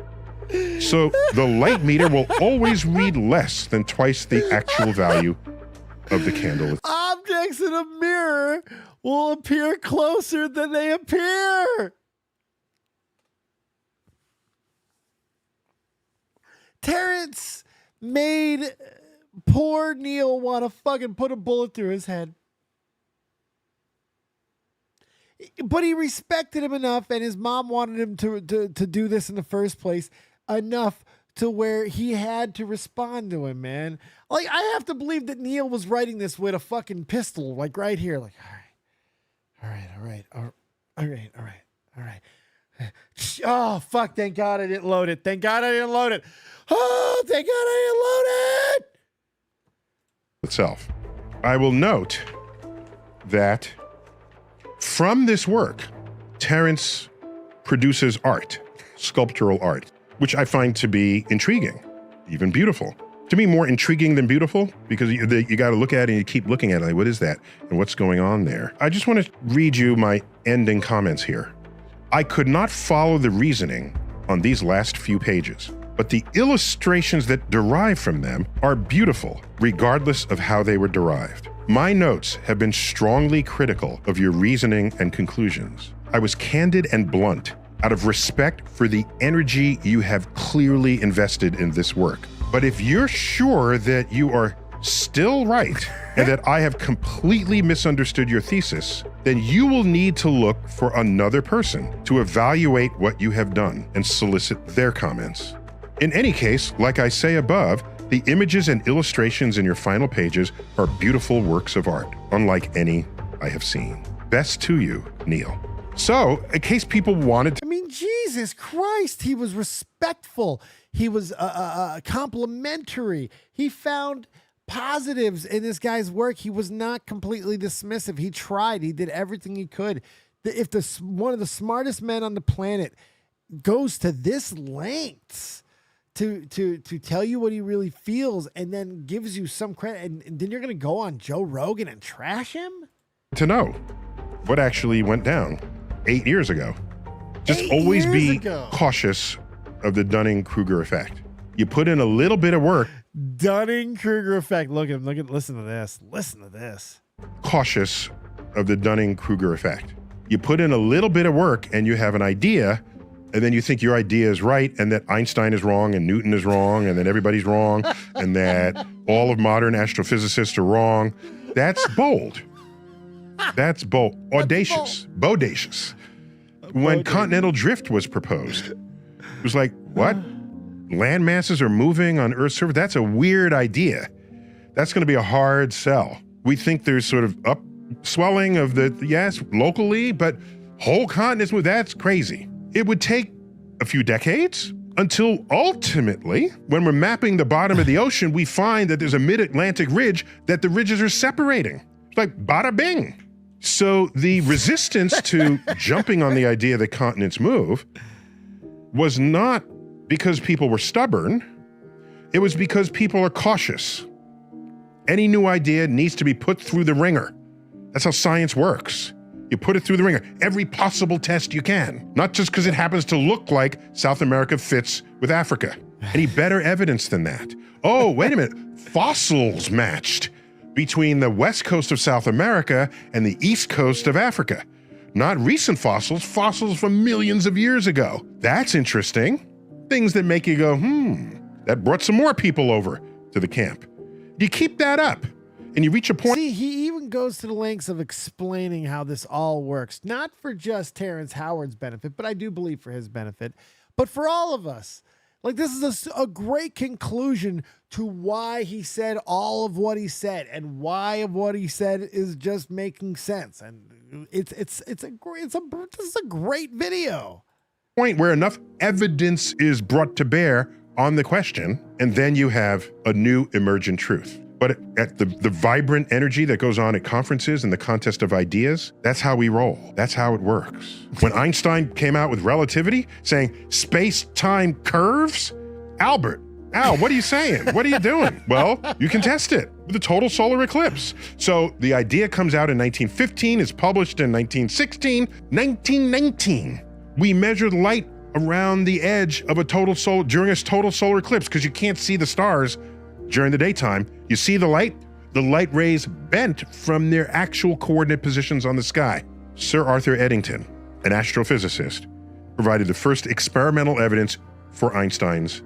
So the light meter will always read less than twice the actual value of the candle. Objects in a mirror will appear closer than they appear. Terrence made poor Neil want to fucking put a bullet through his head. But he respected him enough, and his mom wanted him to do this in the first place, enough to where he had to respond to him, man. Like, I have to believe that Neil was writing this with a fucking pistol, like right here. Like, all right. Oh, fuck, thank God I didn't load it. Oh, thank God I didn't load it. Itself. I will note that from this work, Terrence produces art, sculptural art, which I find to be intriguing, even beautiful. To me, more intriguing than beautiful, because you got to look at it and you keep looking at it, like, what is that? And what's going on there? I just want to read you my ending comments here. I could not follow the reasoning on these last few pages, but the illustrations that derive from them are beautiful, regardless of how they were derived. My notes have been strongly critical of your reasoning and conclusions. I was candid and blunt out of respect for the energy you have clearly invested in this work. But if you're sure that you are still right and that I have completely misunderstood your thesis, then you will need to look for another person to evaluate what you have done and solicit their comments. In any case, like I say above, the images and illustrations in your final pages are beautiful works of art, unlike any I have seen. Best to you, Neil. So, in case people wanted to... I mean, Jesus Christ, he was respectful. He was complimentary. He found positives in this guy's work. He was not completely dismissive. He tried. He did everything he could. If one of the smartest men on the planet goes to this lengths to tell you what he really feels and then gives you some credit, and then you're going to go on Joe Rogan and trash him? To know what actually went down 8 years ago. Just always be cautious of the Dunning-Kruger effect. You put in a little bit of work. Dunning-Kruger effect. Listen to this. Cautious of the Dunning-Kruger effect. You put in a little bit of work and you have an idea, and then you think your idea is right and that Einstein is wrong and Newton is wrong and then everybody's wrong and that all of modern astrophysicists are wrong. That's bold. That's bold. Audacious. Bodacious. When continental drift was proposed, it was like, what? Land masses are moving on Earth's surface? That's a weird idea. That's going to be a hard sell. We think there's sort of upswelling of yes, locally, but whole continents, that's crazy. It would take a few decades until ultimately, when we're mapping the bottom of the ocean, we find that there's a mid-Atlantic ridge that the ridges are separating. It's like bada bing. So the resistance to jumping on the idea that continents move was not because people were stubborn. It was because people are cautious. Any new idea needs to be put through the ringer. That's how science works. You put it through the ringer. Every possible test you can. Not just because it happens to look like South America fits with Africa. Any better evidence than that? Oh, wait a minute. Fossils matched between the west coast of South America and the east coast of Africa. Not recent fossils, fossils from millions of years ago. That's interesting. Things that make you go, that brought some more people over to the camp. You keep that up and you reach a point. See, he even goes to the lengths of explaining how this all works, not for just Terrence Howard's benefit, but I do believe for his benefit, but for all of us. Like, this is a great conclusion to why he said all of what he said and why of what he said is just making sense. And this is a great video. Point where enough evidence is brought to bear on the question, and then you have a new emergent truth. But at the vibrant energy that goes on at conferences and the contest of ideas, that's how we roll. That's how it works. When Einstein came out with relativity, saying space-time curves, Al, what are you saying? What are you doing? Well, you can test it with a total solar eclipse. So the idea comes out in 1915, is published in 1916, 1919. We measured light around the edge of during a total solar eclipse, because you can't see the stars during the daytime. You see the light rays bent from their actual coordinate positions on the sky. Sir Arthur Eddington, an astrophysicist, provided the first experimental evidence for Einstein's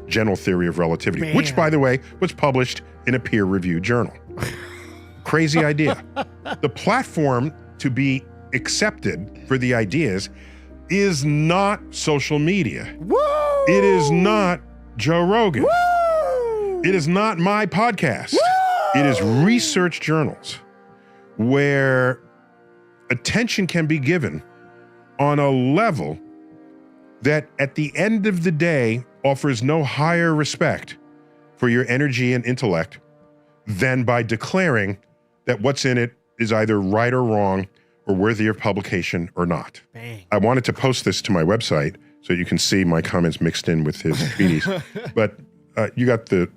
general theory of relativity, which, by the way, was published in a peer-reviewed journal. Crazy idea. The platform to be accepted for the ideas is not social media. Woo! It is not Joe Rogan. Woo! It is not my podcast. Woo! It is research journals where attention can be given on a level that at the end of the day offers no higher respect for your energy and intellect than by declaring that what's in it is either right or wrong or worthy of publication or not. Bang. I wanted to post this to my website so you can see my comments mixed in with his treatise, but you got the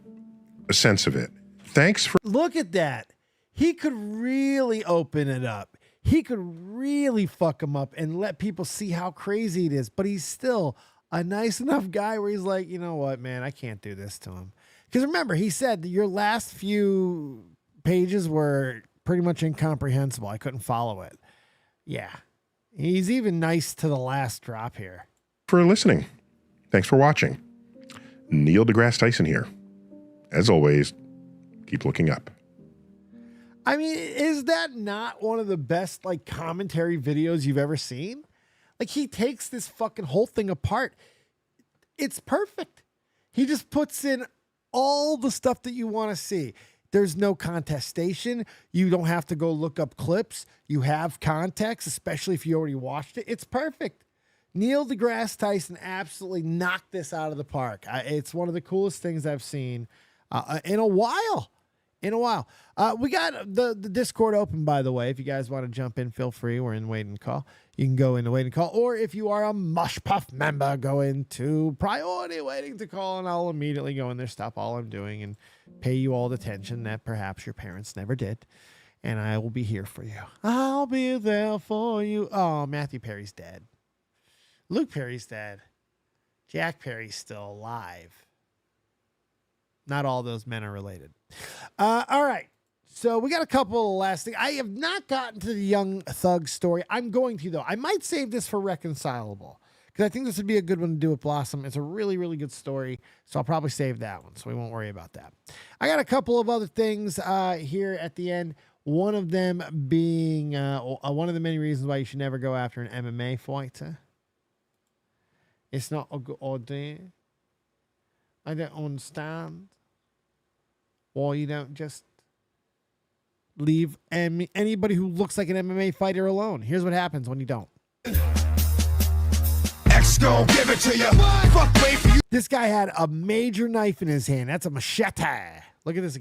sense of it. Thanks for... Look at that. He could really open it up. He could really fuck him up and let people see how crazy it is, but he's still a nice enough guy where he's like, you know what, man, I can't do this to him. Because remember, he said that your last few pages were pretty much incomprehensible. I couldn't follow it. Yeah. He's even nice to the last drop here. For listening. Thanks for watching. Neil deGrasse Tyson here. As always, keep looking up. I mean, is that not one of the best like commentary videos you've ever seen? Like, he takes this fucking whole thing apart. It's perfect. He just puts in all the stuff that you want to see. There's no contestation. You don't have to go look up clips. You have context, especially if you already watched it. It's perfect. Neil deGrasse Tyson absolutely knocked this out of the park. It's one of the coolest things I've seen in a while. We got the Discord open, by the way. If you guys want to jump in, feel free. We're in Wait and Call. You can go into Wait and Call. Or if you are a Mush Puff member, go into Priority Waiting to Call, and I'll immediately go in there, stop all I'm doing, and pay you all the attention that perhaps your parents never did. And I will be here for you. I'll be there for you. Oh, Matthew Perry's dead. Luke Perry's dead. Jack Perry's still alive. Not all those men are related. All right. So we got a couple of last things. I have not gotten to the Young Thug story. I'm going to, though. I might save this for Reconcilable because I think this would be a good one to do with Blossom. It's a really, really good story. So I'll probably save that one. So we won't worry about that. I got a couple of other things here at the end. One of them being one of the many reasons why you should never go after an MMA fighter. It's not a good idea. I don't understand why you don't just leave anybody who looks like an MMA fighter alone. Here's what happens when you don't. X gon' give it to you. Fuck, wait for you. This guy had a major knife in his hand. That's a machete. Look at this.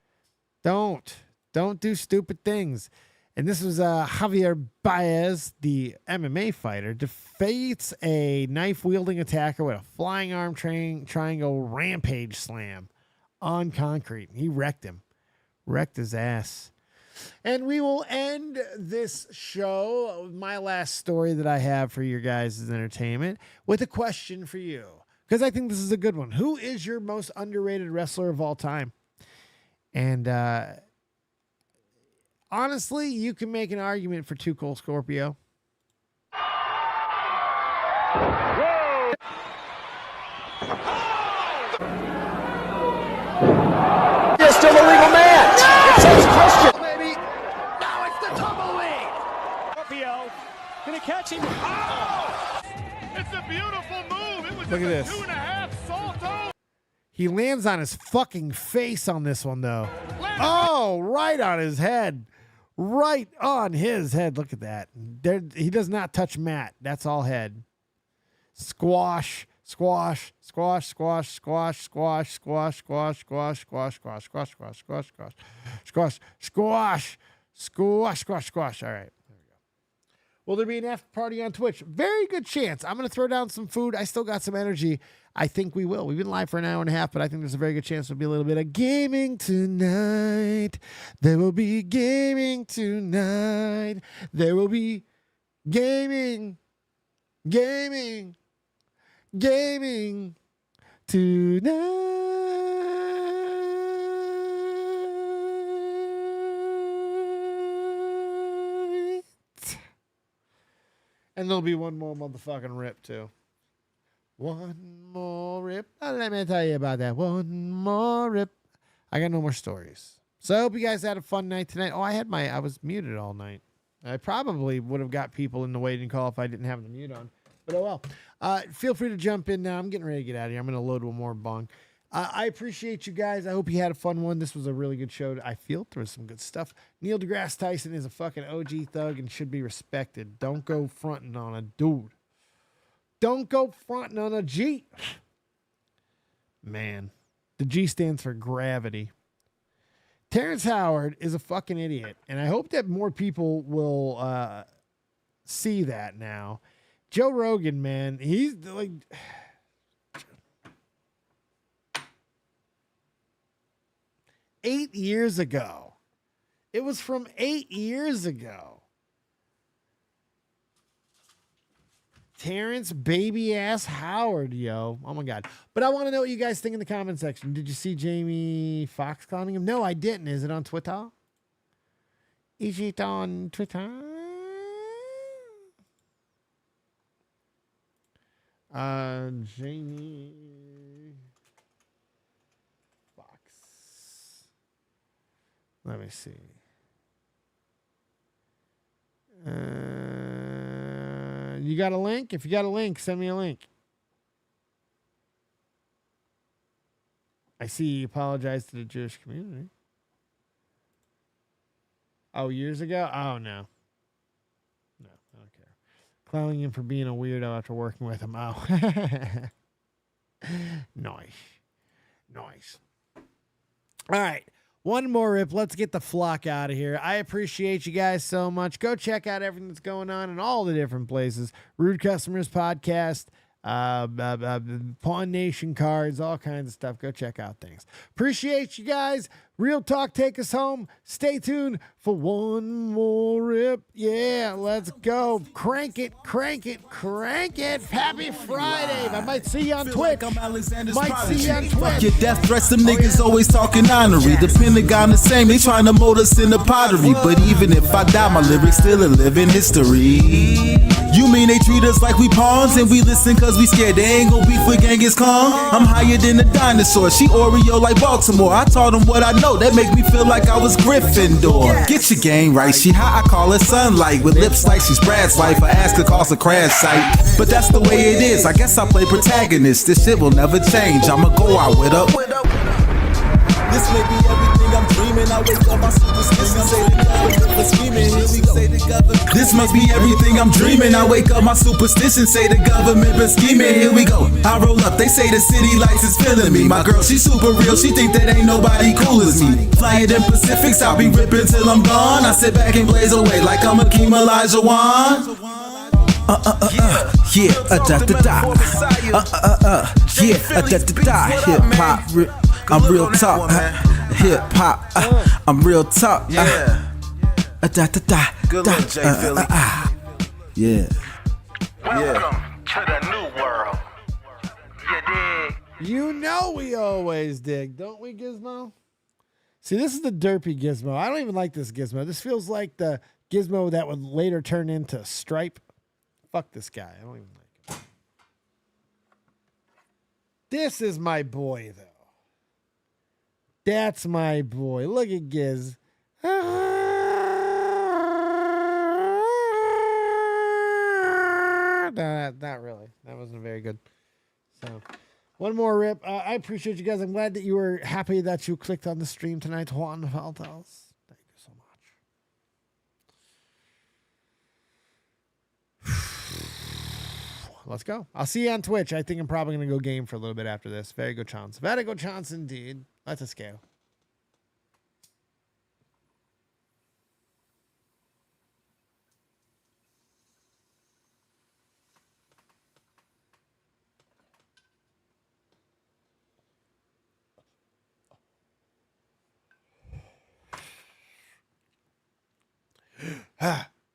Don't do stupid things. And this was Javier Baez, the MMA fighter, defeats a knife-wielding attacker with a flying arm triangle rampage slam on concrete. He wrecked him. Wrecked his ass. And we will end this show, my last story that I have for your guys' entertainment, with a question for you. Because I think this is a good one. Who is your most underrated wrestler of all time? And honestly, you can make an argument for Too Cold Scorpio. Whoa. It's still a legal match. No! It says Christian. Baby. Now it's the tumbleweed. Scorpio gonna catch him. Oh! It's a beautiful move. It was Look at this. 2.5 salto. He lands on his fucking face on this one, though. Oh, right on his head. Right on his head. Look at that. He does not touch mat. That's all head. Squash Squash, squash, squash, squash, squash, squash, squash, squash, squash, squash, squash, squash, squash, squash, squash, squash, squash, squash, squash. All right. There we go. Will there be an after party on Twitch? Very good chance. I'm going to throw down some food. I still got some energy. I think we will. We've been live for an hour and a half, but I think there's a very good chance there'll be a little bit of gaming tonight. There will be gaming tonight. There will be gaming tonight. And there'll be one more motherfucking rip, too. One more rip. Let me tell you about that. One more rip. I got no more stories. So I hope you guys had a fun night tonight. Oh, I was muted all night. I probably would have got people in the waiting call if I didn't have the mute on. But oh well. Feel free to jump in now. I'm getting ready to get out of here. I'm going to load one more bong. I appreciate you guys. I hope you had a fun one. This was a really good show. I feel there was some good stuff. Neil deGrasse Tyson is a fucking OG thug and should be respected. Don't go fronting on a dude. Don't go fronting on a G. Man, the G stands for gravity. Terrence Howard is a fucking idiot, and I hope that more people will see that now. Joe Rogan, man, he's like... Eight years ago. It was from 8 years ago. Terrence baby ass Howard, yo. Oh my God. But I want to know what you guys think in the comment section. Did you see Jamie Foxx clowning him? No, I didn't. Is it on Twitter? Is it on Twitter? Jamie Foxx. Let me see. You got a link? If you got a link, send me a link. I see you apologize to the Jewish community. Oh, years ago? Oh, no. No, I don't care. Clowning him for being a weirdo after working with him. Oh. Nice. All right. One more rip. Let's get the flock out of here. I appreciate you guys so much. Go check out everything that's going on in all the different places. Rude Customers Podcast, Pawn Nation cards, all kinds of stuff. Go check out things. Appreciate you guys. Real Talk, take us home. Stay tuned for one more rip. Yeah, let's go. Crank it. Happy Friday. I might see you on Twitch. Fuck your death threats, them niggas always talking honorary. The Pentagon the same, they trying to mold us in the pottery. But even if I die, my lyrics still a living history. You mean they treat us like we pawns and we listen cause we scared they ain't gon' beef with Genghis Khan? I'm higher than a dinosaur, she Oreo like Baltimore. I taught them what I know, that make me feel like I was Gryffindor. Get your game right, she hot, I call her sunlight. With lips like she's Brad's wife, I ask her cost a crash site. But that's the way it is, I guess I play protagonist. This shit will never change, I'ma go out with her. This may be everything I'm dreaming. I wake up, my superstition say the government for scheming. Here we go. This must be everything I'm dreaming. I wake up, my superstition say the government been scheming. Here we go. I roll up, they say the city lights is feeling me. My girl, she super real. She think that ain't nobody cool as me. Flying them Pacifics, I'll be ripping till I'm gone. I sit back and blaze away like I'm Akeem Olajuwon. Yeah, hip hop. I'm real talk, hip hop. I'm real talk. Good little J Philly. Yeah. Welcome to the new world. You dig? You know we always dig, don't we, Gizmo? See, this is the derpy Gizmo. I don't even like this Gizmo. This feels like the Gizmo that would later turn into Stripe. Fuck this guy. I don't even like him. This is my boy, though. That's my boy. Look at Giz. No, not really. That wasn't very good. So, one more rip. I appreciate you guys. I'm glad that you were happy that you clicked on the stream tonight. Juan Valdes. Thank you so much. let's go. I'll see you on Twitch. I think I'm probably going to go game for a little bit after this. Very good chance. Very good chance indeed. Let's go.